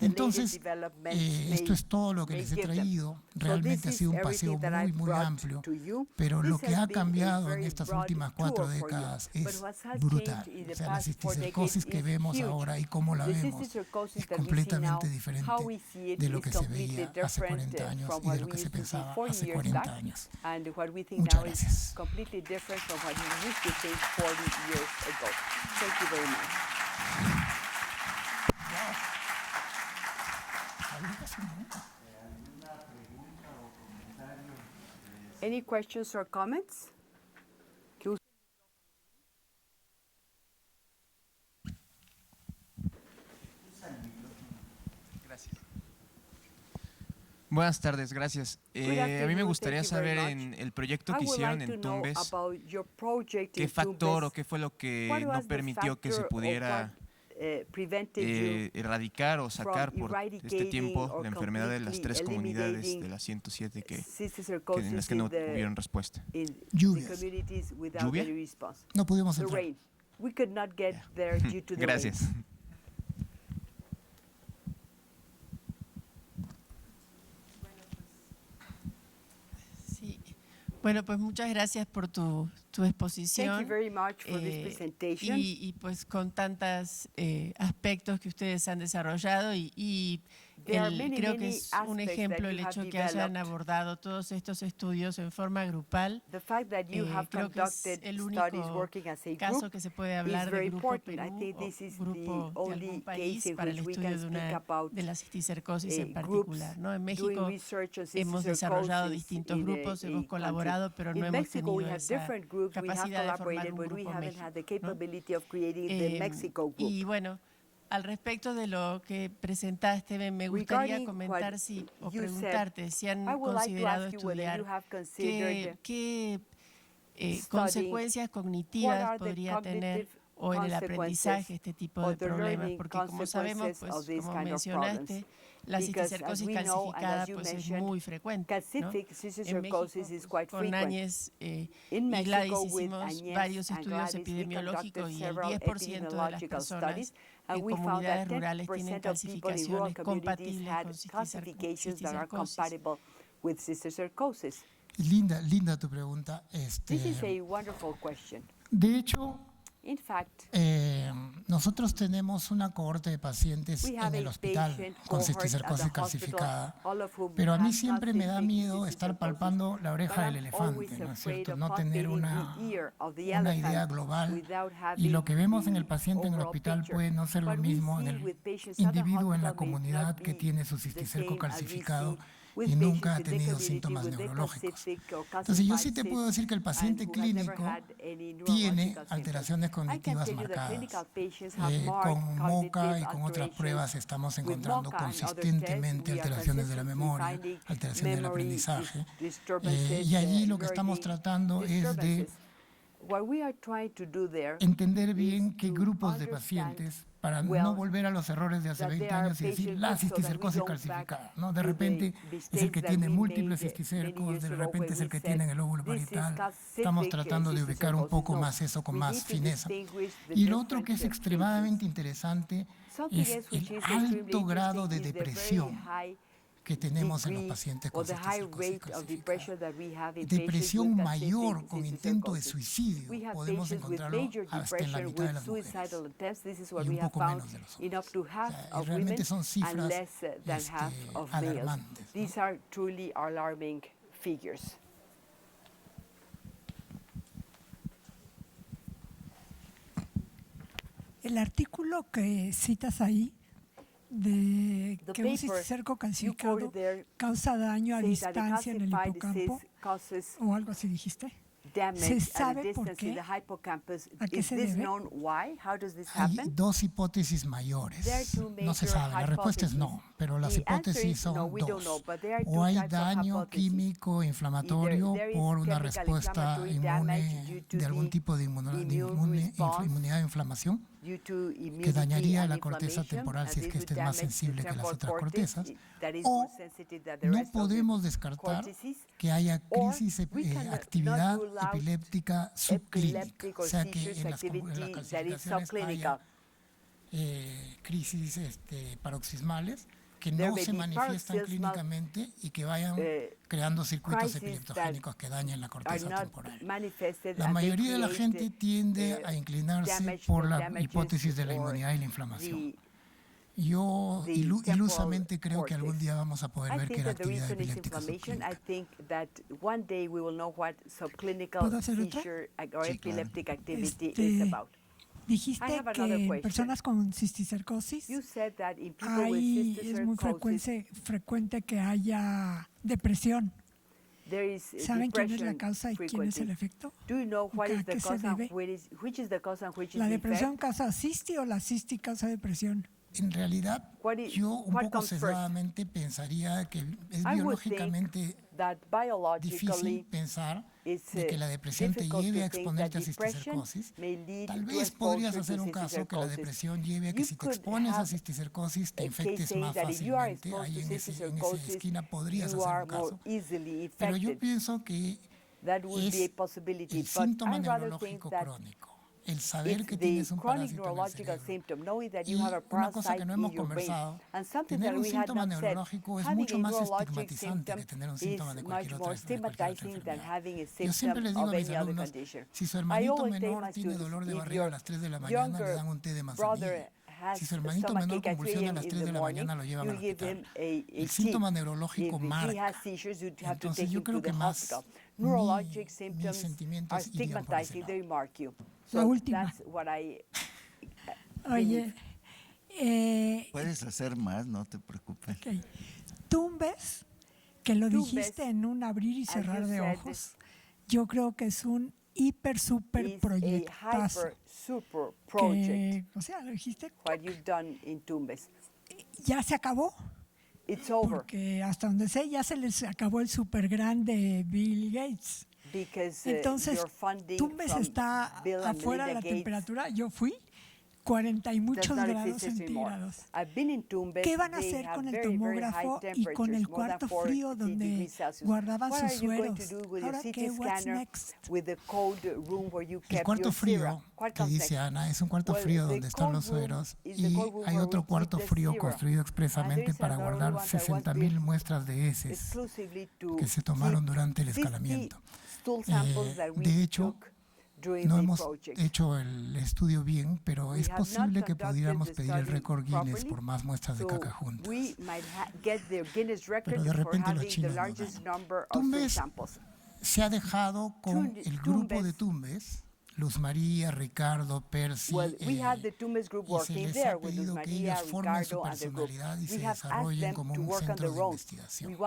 Entonces, esto es todo lo que les he traído. Realmente ha sido un paseo muy, muy amplio, pero lo que ha cambiado en estas últimas 4 décadas es brutal. O sea, la cisticercosis que vemos ahora y cómo la vemos es completamente diferente de lo que se veía hace 40 años y de lo que se pensaba hace 40 años.
What we think
Muchas
now is
gracias.
completely different from what we used to think 40 years ago. Thank you very much. Any questions or comments?
Buenas tardes, gracias. A mí me gustaría saber en el proyecto que hicieron en Tumbes, ¿qué factor o qué fue lo que no permitió que se pudiera erradicar o sacar por este tiempo la enfermedad de las 3 comunidades de las 107 en las que no tuvieron respuesta?
Lluvias.
¿Lluvia?
No pudimos entrar.
Gracias.
Bueno, pues muchas gracias por tu exposición.
Thank you very much for this presentation.
Y pues con tantos aspectos que ustedes han desarrollado y creo que es un ejemplo el hecho de que hayan abordado todos estos estudios en forma grupal. Creo que es el único caso que se puede hablar de Grupo Perú o grupo de algún país para el estudio de la cisticercosis en particular, ¿no? En México hemos desarrollado distintos grupos, hemos colaborado, pero no hemos tenido esa capacidad de formar un grupo México, ¿no? Y bueno, al respecto de lo que presentaste, me gustaría comentar o preguntarte si han considerado estudiar qué consecuencias cognitivas podría tener o en el aprendizaje este tipo de problemas, porque como sabemos, pues como mencionaste, la cisticercosis calcificada pues es muy frecuente, ¿no? En México, con Áñez y Gladys hicimos varios estudios epidemiológicos y el 10% de las personas en comunidades rurales tienen calcificaciones compatibles con cisticercosis.
Linda tu pregunta. De hecho, nosotros tenemos una cohorte de pacientes en el hospital con cisticercosis calcificada, pero a mí siempre me da miedo estar palpando la oreja del elefante, ¿no es cierto? No tener una idea global, y lo que vemos en el paciente en el hospital puede no ser lo mismo en el individuo en la comunidad que tiene su cisticerco calcificado y nunca ha tenido síntomas neurológicos. Entonces yo sí te puedo decir que el paciente clínico tiene alteraciones cognitivas marcadas. Con MoCA y con otras pruebas estamos encontrando consistentemente alteraciones de la memoria, alteraciones del aprendizaje, y allí lo que estamos tratando es de entender bien qué grupos de pacientes, para no volver a los errores de hace 20 años y decir la cisticercosis calcificada, ¿no? De repente es el que tiene múltiples cisticercos, de repente es el que tiene en el lóbulo parietal. Estamos tratando de ubicar un poco más eso con más fineza. Y lo otro que es extremadamente interesante es el alto grado de depresión que tenemos en los pacientes con cisticercosis calcificada. Depresión mayor con intento de suicidio podemos encontrarlo hasta en la mitad de las mujeres y un poco menos de los hombres. Y realmente son cifras alarmantes, ¿no?
El artículo que citas ahí de que un cisticerco calcificado causa daño a distancia en el hipocampo o algo así dijiste. ¿Se sabe por qué? ¿A qué se debe?
Hay dos hipótesis mayores. No se sabe, la respuesta es no, pero las hipótesis son dos. O hay daño químico inflamatorio por una respuesta inmune de algún tipo de inmunidad de inflamación que dañaría la corteza temporal si es que esta es más sensible que las otras cortezas, o no podemos descartar que haya actividad epiléptica subclínica, o sea que en las calcificaciones haya crisis paroxismales que no se manifiestan clínicamente y que vayan creando circuitos epileptogénicos que dañen la corteza temporal. La mayoría de la gente tiende a inclinarse por la hipótesis de la inmunidad y la inflamación. Yo ilusamente creo que algún día vamos a poder ver que la actividad epiléptica subclínica.
¿Puedo hacer otra? Dijiste que en personas con cisticercosis es muy frecuente que haya depresión. ¿Saben quién es la causa y quién es el efecto? ¿A qué se debe? ¿La depresión causa cisti o la cisti causa depresión?
En realidad, yo un poco sesgadamente pensaría que es biológicamente difícil pensar de que la depresión te lleve a exponerte a cisticercosis. Tal vez podrías hacer un caso que la depresión lleve a que si te expones a cisticercosis te infectes más fácilmente. Ahí en esa esquina podrías hacer un caso. Pero yo pienso que es el síntoma neurológico crónico. El saber que tienes un parásito en el cerebro. Y una cosa que no hemos conversado, tener un síntoma neurológico es mucho más estigmatizante que tener un síntoma de cualquier otra enfermedad. Yo siempre les digo a mis alumnos, si su hermanito menor tiene dolor de barriga a las 3 de la mañana, le dan un té de manzanilla. Si su hermanito menor convulsiona a las 3 de la mañana, lo llevan al hospital. El síntoma neurológico marca. Entonces yo creo que más mis sentimientos irían por ese lado.
La última. Oye,
puedes hacer más, no te preocupes.
Okay. Tumbes, que lo dijiste en un abrir y cerrar de ojos, yo creo que es un super proyectazo. O sea, lo dijiste. Ya se acabó. Porque hasta donde sé ya se les acabó el super grande Bill Gates. Entonces, Tumbes está afuera de la temperatura. Yo fui 40 y muchos grados centígrados. ¿Qué van a hacer con el tomógrafo y con el cuarto frío donde guardaban sus sueros? Ahora, what's next?
El cuarto frío, que dice Ana, es un cuarto frío donde están los sueros y hay otro cuarto frío construido expresamente para guardar 60,000 muestras de heces que se tomaron durante el escalamiento. De hecho, no hemos hecho el estudio bien, pero es posible que pudiéramos pedir el récord Guinness por más muestras de caca juntas. Pero de repente los chinos no dan. Tumbes se ha dejado con el grupo de Tumbes, Luz María, Ricardo, Percy, y se les ha pedido que ellos formen su personalidad y se desarrollen como un centro de investigación.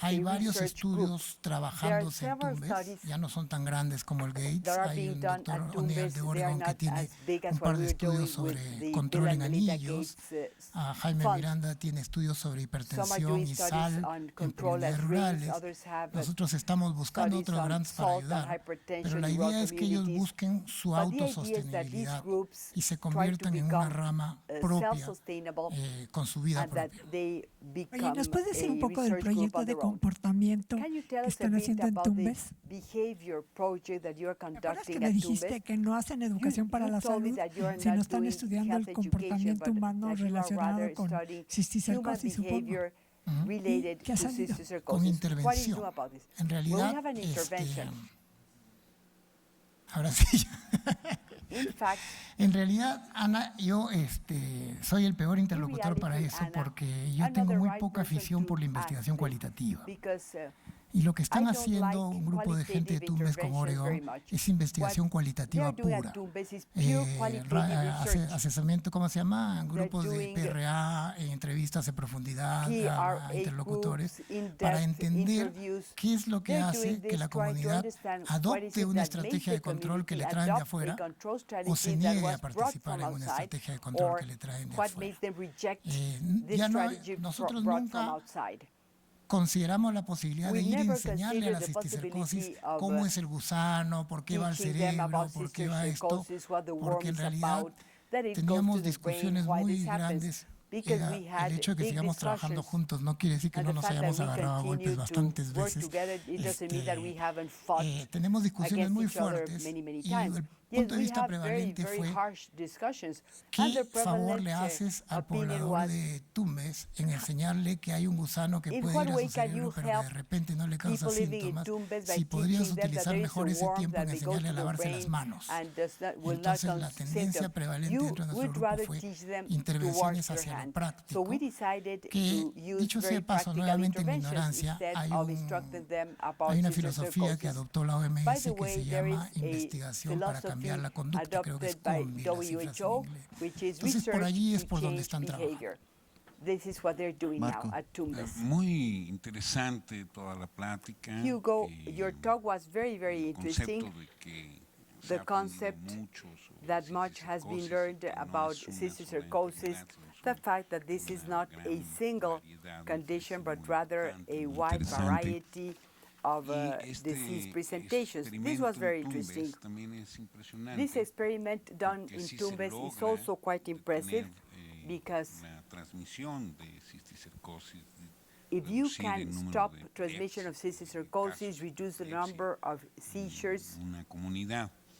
Hay varios estudios trabajándose en Tumbes, ya no son tan grandes como el Gates. Hay un doctor O'Neill de Oregon que tiene un par de estudios sobre control en anillos. Jaime Miranda tiene estudios sobre hipertensión y sal en comunidades rurales. Nosotros estamos buscando otros grants para ayudar, pero la idea es que ellos busquen su autosostenibilidad y se conviertan en una rama propia, con su vida propia.
Oye, ¿nos puedes decir un poco del proyecto de comportamiento que están haciendo en Tumbes? ¿Te acuerdas que me dijiste que no hacen educación para la salud, sino están estudiando el comportamiento humano relacionado con cisticercosis, supongo? ¿Qué ha salido?
Con intervención. En realidad, ahora sí. En realidad, Ana, yo soy el peor interlocutor para eso porque yo tengo muy poca afición por la investigación cualitativa. Y lo que están haciendo un grupo de gente de Tumbes con Oregon es investigación cualitativa pura. Asesoramiento, ¿cómo se llama? Grupos de PRA, entrevistas de profundidad a interlocutores para entender qué es lo que hace que la comunidad adopte una estrategia de control que le traen de afuera o se niegue a participar en una estrategia de control que le traen de afuera. Nosotros nunca consideramos la posibilidad de ir a enseñarle a la cisticercosis cómo es el gusano, por qué va al cerebro, por qué va esto, porque en realidad teníamos discusiones muy grandes. El hecho de que sigamos trabajando juntos no quiere decir que no nos hayamos agarrado a golpes bastantes veces. Tenemos discusiones muy fuertes y el punto de vista prevalente fue ¿qué favor le haces al poblador de Tumbes en enseñarle que hay un gusano que puede ir a su cerebro pero que de repente no le causa síntomas si podrías utilizar mejor ese tiempo en enseñarle a lavarse las manos? Entonces la tendencia prevalente dentro de nuestro grupo fue intervenciones hacia lo práctico, que dicho sea de paso, nuevamente en mi ignorancia, hay una filosofía que adoptó la OMS que se llama investigación para cambiar la conducta, creo que es COMBI, las cifras en inglés. Entonces por allí es por donde están trabajando.
Marco.
Muy interesante toda la plática.
Hugo, your talk was very, very interesting. The concept that much has been learned about cysticercosis, the fact that this is not a single condition, but rather a wide variety of disease presentations. This was very interesting. This experiment done in Tumbes is also quite impressive because if you can stop transmission of cysticercosis, reduce the number of seizures,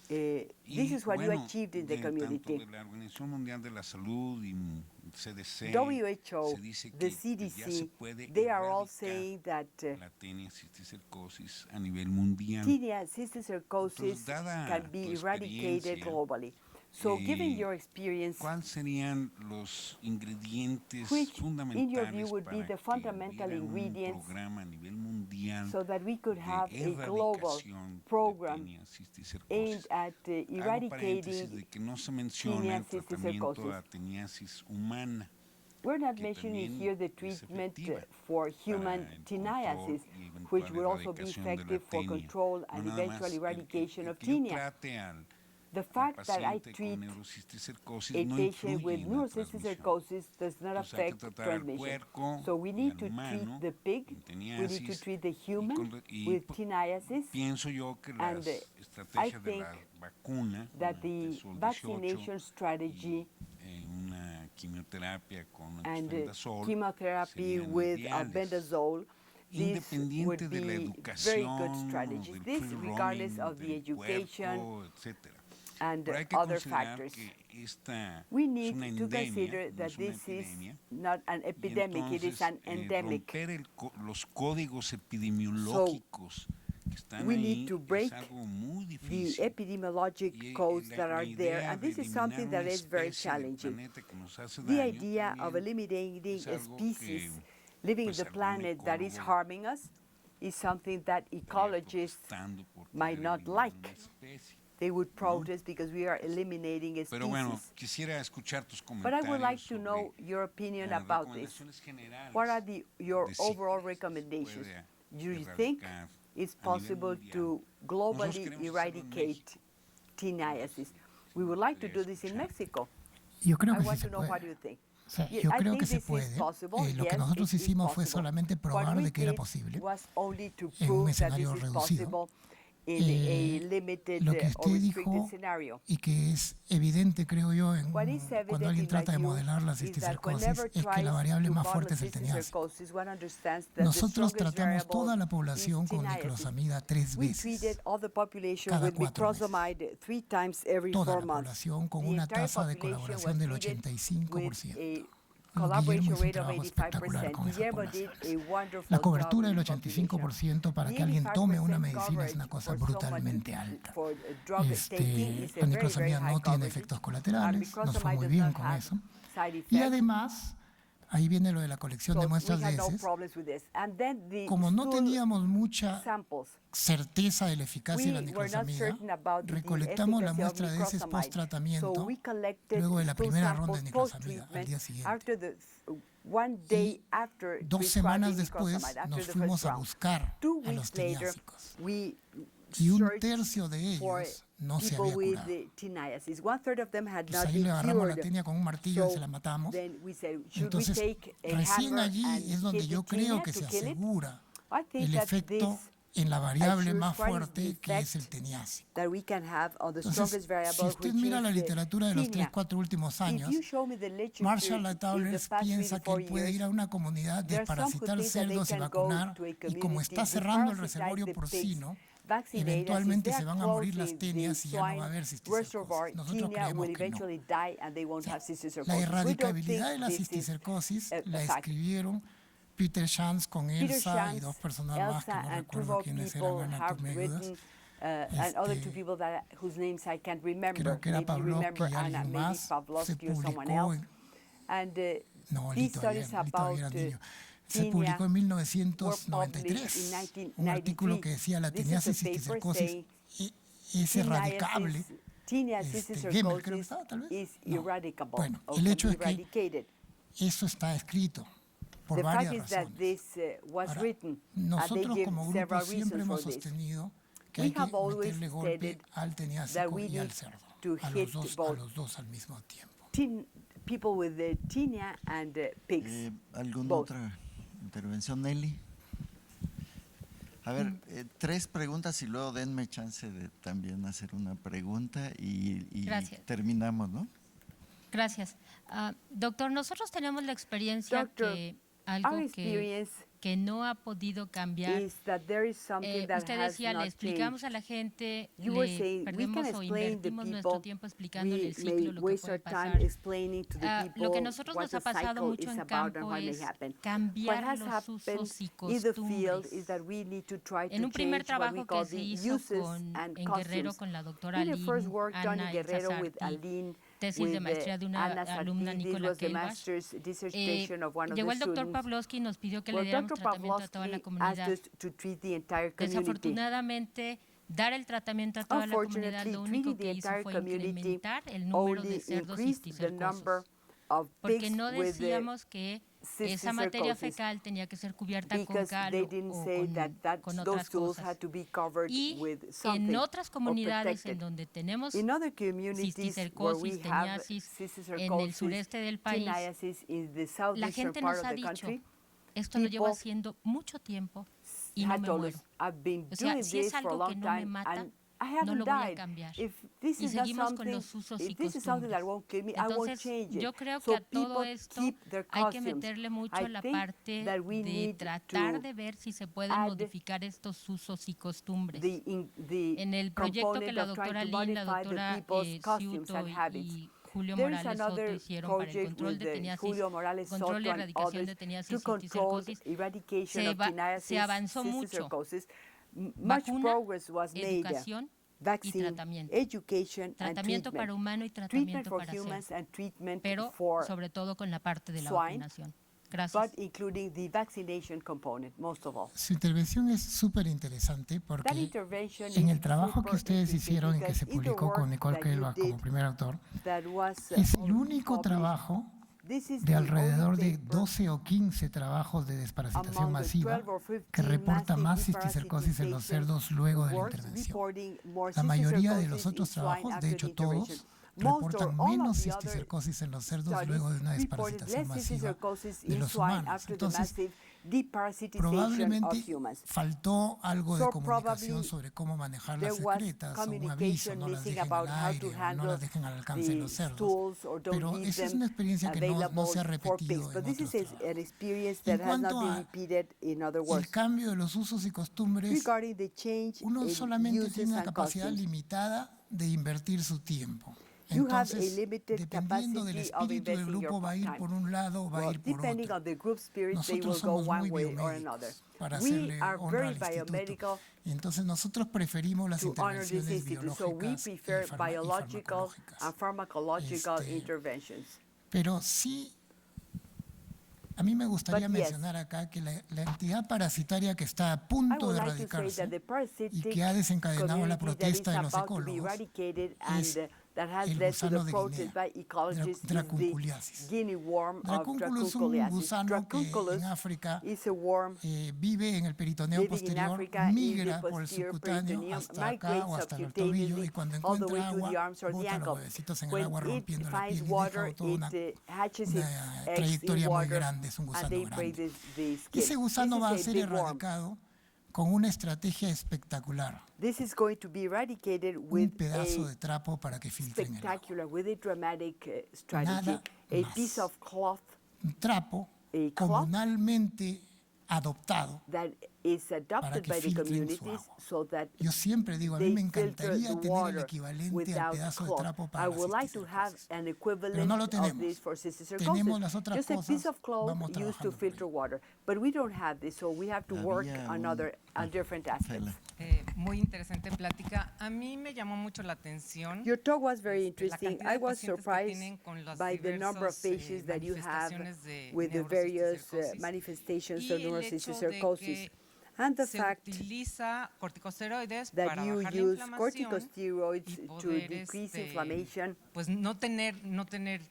this is what you achieved in the community. WHO, the CDC, they are all saying that tinea cysticercosis can be eradicated globally. So, given your experience,
¿cuáles serían los ingredientes
which,
fundamentales
in your view, would be the fundamental ingredients so that we could have a global program aimed at eradicating tinea cysticercosis? We're not mentioning here the treatment for human teniasis, which would also be effective for control and eventual eradication of tinea. The fact that I treat a patient with neurocysticercosis does not affect transmission. So we need to treat the pig, we need to treat the human with tinniasis, and I think that the vaccination strategy and chemotherapy with albendazole, this would be very good strategies. This regardless of the education and other factors. We need to consider that this is not an epidemic, it is an endemic. So we need to break the epidemiologic codes that are there, and this is something that is very challenging. The idea of eliminating a species living in the planet that is harming us is something that ecologists might not like. They would protest because we are eliminating a species. But I would like to know your opinion about this. What are your overall recommendations? Do you think it's possible to globally eradicate tinniasis? We would like to do this in Mexico.
Yo creo que
I want
sí
to know what you think.
O sea, yo creo que se puede. Lo que nosotros hicimos fue solamente probar de que era posible en un escenario reducido. Lo que usted dijo y que es evidente, creo yo, cuando alguien trata de modelar la cisticercosis, es que la variable más fuerte es el teniásico. Nosotros tratamos toda la población con niclosamida 3 veces, cada 4 meses. Toda la población con una tasa de colaboración del 85%. Guillermo hizo un trabajo espectacular con esa población. La cobertura del 85% para que alguien tome una medicina es una cosa brutalmente alta. La niclosamida no tiene efectos colaterales, nos fue muy bien con eso. Y además, ahí viene lo de la colección de muestras de heces. Como no teníamos mucha certeza de la eficacia de la niclosamida, recolectamos la muestra de heces post-tratamiento luego de la primera ronda de niclosamida, al día siguiente. Y 2 semanas después nos fuimos a buscar a los teniásicos. Y 1/3 de ellos no se había curado. Entonces ahí le agarramos la tenia con un martillo y se la matamos. Entonces, recién allí es donde yo creo que se asegura el efecto en la variable más fuerte que es el teniásico. Entonces, si usted mira la literatura de los 3-4 últimos años, Marshall et al. Piensa que él puede ir a una comunidad, desparasitar cerdos y vacunar, y como está cerrando el reservorio porcino, eventualmente se van a morir las tenias y ya no va a haber cisticercosis. Nosotros creemos que no. La erradicabilidad de la cisticercosis la escribieron Peter Schanz con Elsa y 2 personas más que no recuerdo quiénes eran, Ana, tú me ayudas. Creo que era Pavlovsky y alguien más. Se publicó no, Lito era niño. Se publicó en 1993 un artículo que decía la teniasis cisticercosis es erradicable. Gemel creo que estaba, tal vez. No. Bueno, el hecho es que eso está escrito por varias razones. Ahora, nosotros como grupo siempre hemos sostenido que hay que meterle golpe al teniásico y al cerdo, a los dos al mismo tiempo.
People with the tinea and pigs.
¿Alguna otra intervención, Nelly? A ver, 3 preguntas y luego denme chance de también hacer una pregunta y terminamos, ¿no?
Gracias. Doctor, nosotros tenemos la experiencia que algo que no ha podido cambiar. Usted decía, le explicamos a la gente, perdemos o invertimos nuestro tiempo explicándole el ciclo, lo que puede pasar. Lo que a nosotros nos ha pasado mucho en campo es cambiar los usos y costumbres. En un primer trabajo que se hizo en Guerrero con la doctora Aline, Ana Itzazarti, tesis de maestría de una alumna, Nicola Kelbach, llegó el doctor Pavlovsky y nos pidió que le diéramos tratamiento a toda la comunidad. Desafortunadamente, dar el tratamiento a toda la comunidad lo único que hizo fue incrementar el número de cerdos cisticercosos, porque no decíamos que esa materia fecal tenía que ser cubierta con cal o con otras cosas. Y en otras comunidades en donde tenemos cisticercosis, teniasis, en el sureste del país, la gente nos ha dicho, esto lo llevo haciendo mucho tiempo y no me muero. O sea, si es algo que no me mata, no lo voy a cambiar. Y seguimos con los usos y costumbres. Entonces, yo creo que a todo esto hay que meterle mucho la parte de tratar de ver si se pueden modificar estos usos y costumbres. En el proyecto que la doctora Lin, la doctora Ciuto y Julio Morales Soto hicieron para el control de teniasis, control y erradicación de teniasis y cisticercosis, se avanzó mucho. Vacuna, educación y tratamiento. Tratamiento para humano y tratamiento para cerdo, pero sobre todo con la parte de la vacunación. Gracias.
Su intervención es súper interesante porque en el trabajo que ustedes hicieron y que se publicó con Nicole Kelbach como primer autor, es el único trabajo de alrededor de 12 o 15 trabajos de desparasitación masiva que reporta más cisticercosis en los cerdos luego de la intervención. La mayoría de los otros trabajos, de hecho todos, reportan menos cisticercosis en los cerdos luego de una desparasitación masiva de los humanos. Entonces, probablemente faltó algo de comunicación sobre cómo manejar las secretas, o un aviso, no las dejen al aire, o no las dejen al alcance de los cerdos. Pero esa es una experiencia que no se ha repetido en otros trabajos. En cuanto al cambio de los usos y costumbres, uno solamente tiene una capacidad limitada de invertir su tiempo. Entonces, dependiendo del espíritu del grupo, va a ir por un lado o va a ir por otro. Nosotros somos muy biomédicos para hacerle honra al instituto. Y entonces nosotros preferimos las intervenciones biológicas y farmacológicas. Pero sí, a mí me gustaría mencionar acá que la entidad parasitaria que está a punto de erradicarse y que ha desencadenado la protesta de los ecólogos es el gusano de Guinea, Dracunculiasis. Dracunculus es un gusano que en África vive en el peritoneo posterior, migra por el subcutáneo hasta acá o hasta el tobillo, y cuando encuentra agua, bota los huevecitos en el agua rompiendo la piel y deja toda una trayectoria muy grande, es un gusano grande. Ese gusano va a ser erradicado con una estrategia espectacular. Un pedazo de trapo para que filtren el agua. Nada más. Un trapo comunalmente adoptado para que filtren su agua. Yo siempre digo, a mí me encantaría tener el equivalente al pedazo de trapo para la cisticercosis, pero no lo tenemos. Tenemos las otras cosas, vamos trabajando
muy interesante plática. A mí me llamó mucho la atención.
Your talk was very interesting. I was surprised by the number of patients that you have with the various manifestations of neurocisticercosis. And the fact that you use corticosteroids to decrease inflammation,
pues no tener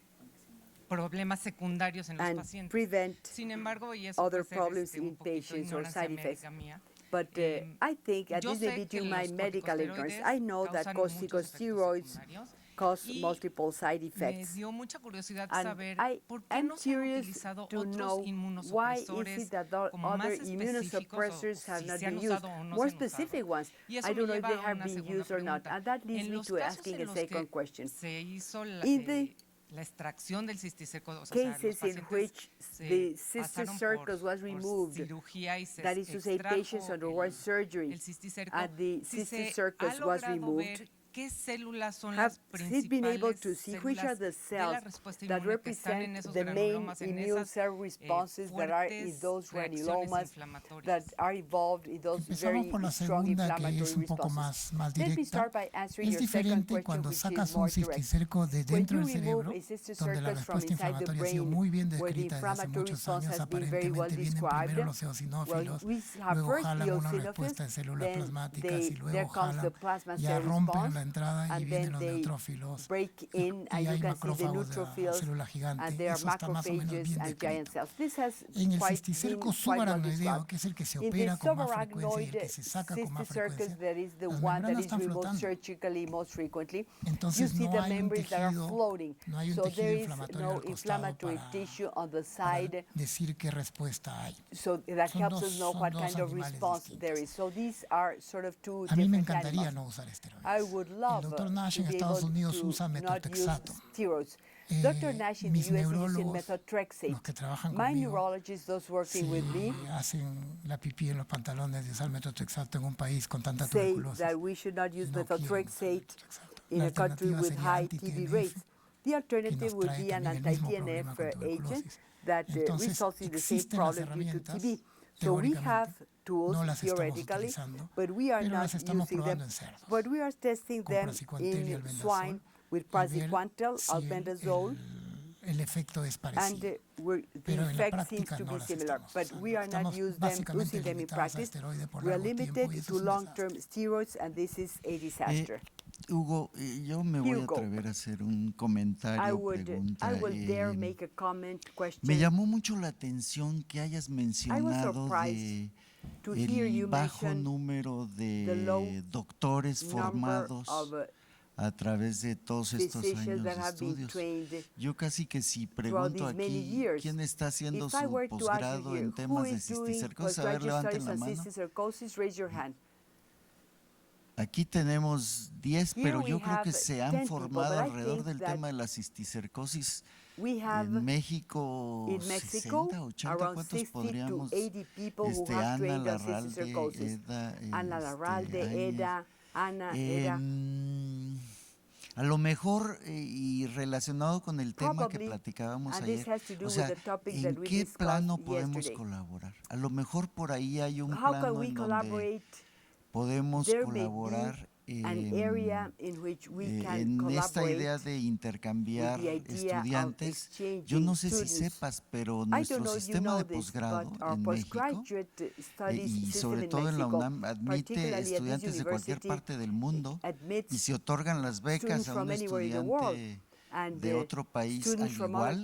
problemas secundarios en los pacientes.
Prevent
Sin embargo, y eso
other problems in patients or side effects. But I think, at least maybe due to my medical ignorance, I know that corticosteroids cause multiple side effects.
Me dio mucha curiosidad
And
saber por qué
I'm
no se han
curious
utilizado
to
otros
know why is
inmunosupresores
it that
como
other
más
immunosuppressors have
si
not
se han
been used,
usado o no
more
se han usado.
specific ones.
Y eso
I don't know
me
if
lleva
they
a
have
una
been
segunda
used or not.
pregunta.
And that leads
En
me
los
to
casos
asking
en
a
los
second
que
question.
se hizo
In the
la extracción del cisticercosis, o sea, los
cases in
pacientes
which
se
the
pasaron
cisticercosis was
por
removed,
cirugía y se
that is to say, patients underwent surgery,
el cisticerco,
and the
si se
cisticercosis
ha
was
logrado
removed,
ver qué células son
have
las
he been able to
principales
see which are the
células de la
cells
respuesta
that
inmune que están en
represent
esos
the main
granulomas, en
immune
esas
cell responses that are in
fuertes
those
reacciones
granulomas that
inflamatorias?
are involved in those
Empezamos
very
por la
strong
segunda, que
inflammatory
es un poco
responses.
más
Let me
directa.
start by answering
Es
your second
diferente
question,
cuando
which
sacas
is
un
more direct.
cisticerco de
When
dentro
you
del
remove
cerebro,
a
donde la
cisticercosis from
respuesta
inside the
inflamatoria ha sido
brain,
muy bien
where the
descrita desde hace
inflammatory
muchos
response
años,
has been very well
aparentemente vienen
described,
primero los eosinófilos,
we have
luego
first
jalan una
eosinophils,
respuesta de células
then
plasmáticas y
there
luego
comes the
jalan,
plasma
ya
cell
rompen
response,
la entrada y vienen los neutrófilos y hay macrófagos de la célula gigante. Eso está más o menos bien descrito. En el cisticerco subaracnoideo, que es el que se opera con más frecuencia y el que se saca con más frecuencia, las membranas están flotando. Entonces no hay un tejido inflamatorio al costado para decir qué respuesta hay. Son dos animales distintos. A mí me encantaría no usar esteroides. El doctor Nash en Estados Unidos usa metotrexato. Mis neurólogos, los que trabajan conmigo, si hacen la pipí en los pantalones de usar metotrexato en un país con tanta tuberculosis,
in a country with high TB rates. The alternative would be an anti-TNF agent that results in the same problem due to TB. So we have tools theoretically, but we are not using them. But we are testing them in swine with praziquantel, albendazole, and the effect seems to be similar, but we are not using them in practice. We are limited to long-term steroids, and this is a disaster.
Hugo, yo me voy a atrever a hacer un comentario, pregunta. Me llamó mucho la atención que hayas mencionado el bajo número de doctores formados a través de todos estos años de estudios. Yo casi que si pregunto aquí, ¿quién está haciendo su posgrado en temas de cisticercosis? A ver, levanten la mano. Aquí tenemos 10, pero yo creo que se han formado alrededor del tema de la cisticercosis. En México, 60, 80, ¿cuántos podríamos? Ana Larralde, Eda, a lo mejor, y relacionado con el tema que platicábamos ayer, o sea, ¿en qué plano podemos colaborar? A lo mejor por ahí hay un plano en donde podemos colaborar en esta idea de intercambiar estudiantes. Yo no sé si sepas, pero nuestro sistema de posgrado en México y sobre todo en la UNAM admite estudiantes de cualquier parte del mundo y se otorgan las becas a un estudiante de otro país al igual,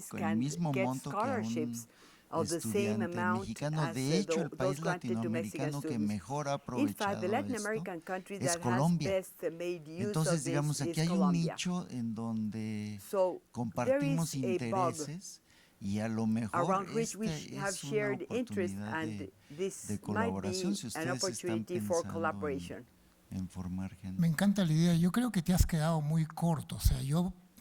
con el mismo monto que a un estudiante mexicano. De hecho, el país latinoamericano que mejor ha aprovechado esto es Colombia. Entonces, digamos, aquí hay un nicho en donde compartimos intereses y a lo mejor es una oportunidad de colaboración si ustedes están pensando en formar gente.
Me encanta la idea. Yo creo que te has quedado muy corto. O sea,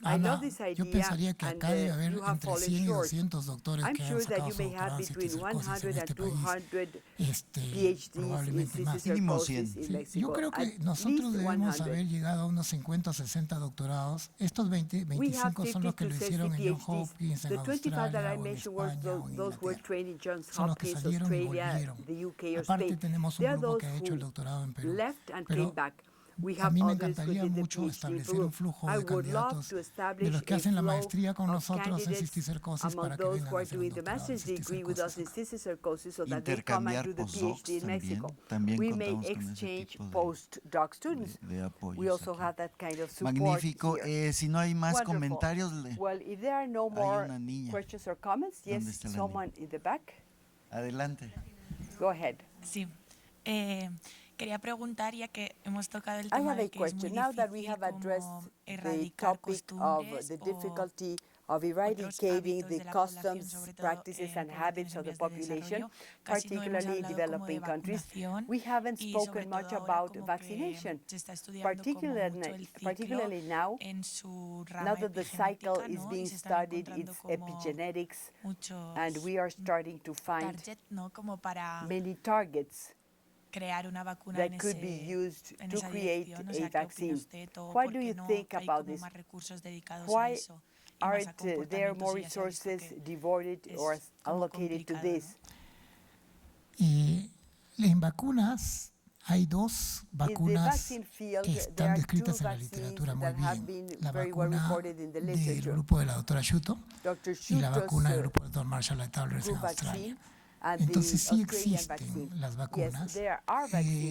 Ana, yo pensaría que acá debe haber entre 100 y 200 doctores que han sacado su doctorado en cisticercosis en este país, probablemente más.
Mínimo 100.
Sí, yo creo que nosotros debemos haber llegado a unos 50 o 60 doctorados. Estos 25 son los que lo hicieron en Johns Hopkins, en Australia, o en España, o en Inglaterra. Son los que salieron y volvieron. Aparte tenemos un grupo que ha hecho el doctorado en Perú. Pero a mí me encantaría mucho establecer un flujo de candidatos de los que hacen la maestría con nosotros en cisticercosis para que vengan a hacer un doctorado en cisticercosis.
Intercambiar postdocs también contamos con ese tipo de apoyo. Magnífico. Si no hay más comentarios, hay una niña. ¿Dónde está la niña? Adelante.
Go ahead.
Sí. Quería preguntar, ya que hemos tocado el tema de que es muy difícil como erradicar costumbres
of eradicating the customs, practices, and habits of the population, particularly in developing countries. We haven't spoken much about vaccination, particularly now that the cycle is being studied, it's epigenetics, and we are starting to find many targets that could be used to create a vaccine. What do you think about this? Why aren't there more resources devoted or allocated to this?
En vacunas hay dos vacunas que están descritas en la literatura muy bien. La vacuna del grupo de la doctora Shuto y la vacuna del grupo del doctor Marshall et al. En Australia. Entonces sí existen las vacunas.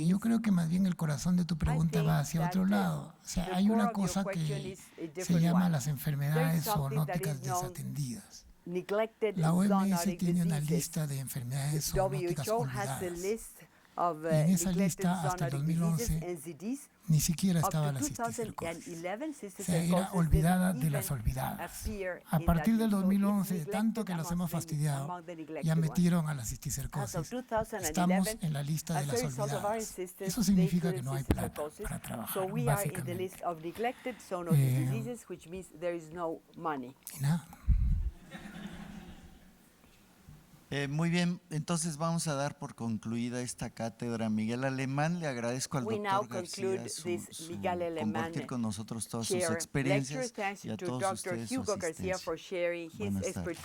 Yo creo que más bien el corazón de tu pregunta va hacia otro lado. O sea, hay una cosa que se llama las enfermedades zoonóticas desatendidas. La OMS tiene una lista de enfermedades zoonóticas olvidadas. Y en esa lista, hasta el 2011, ni siquiera estaba la cisticercosis. O sea, era olvidada de las olvidadas. A partir del 2011, de tanto que los hemos fastidiado, ya metieron a la cisticercosis. Estamos en la lista de las olvidadas. Eso significa que no hay plata para trabajar, básicamente. Y nada.
Muy bien, entonces vamos a dar por concluida esta cátedra. Miguel Alemán, le agradezco al doctor García su compartir con nosotros todas sus experiencias y a todos ustedes su asistencia. Buenas tardes.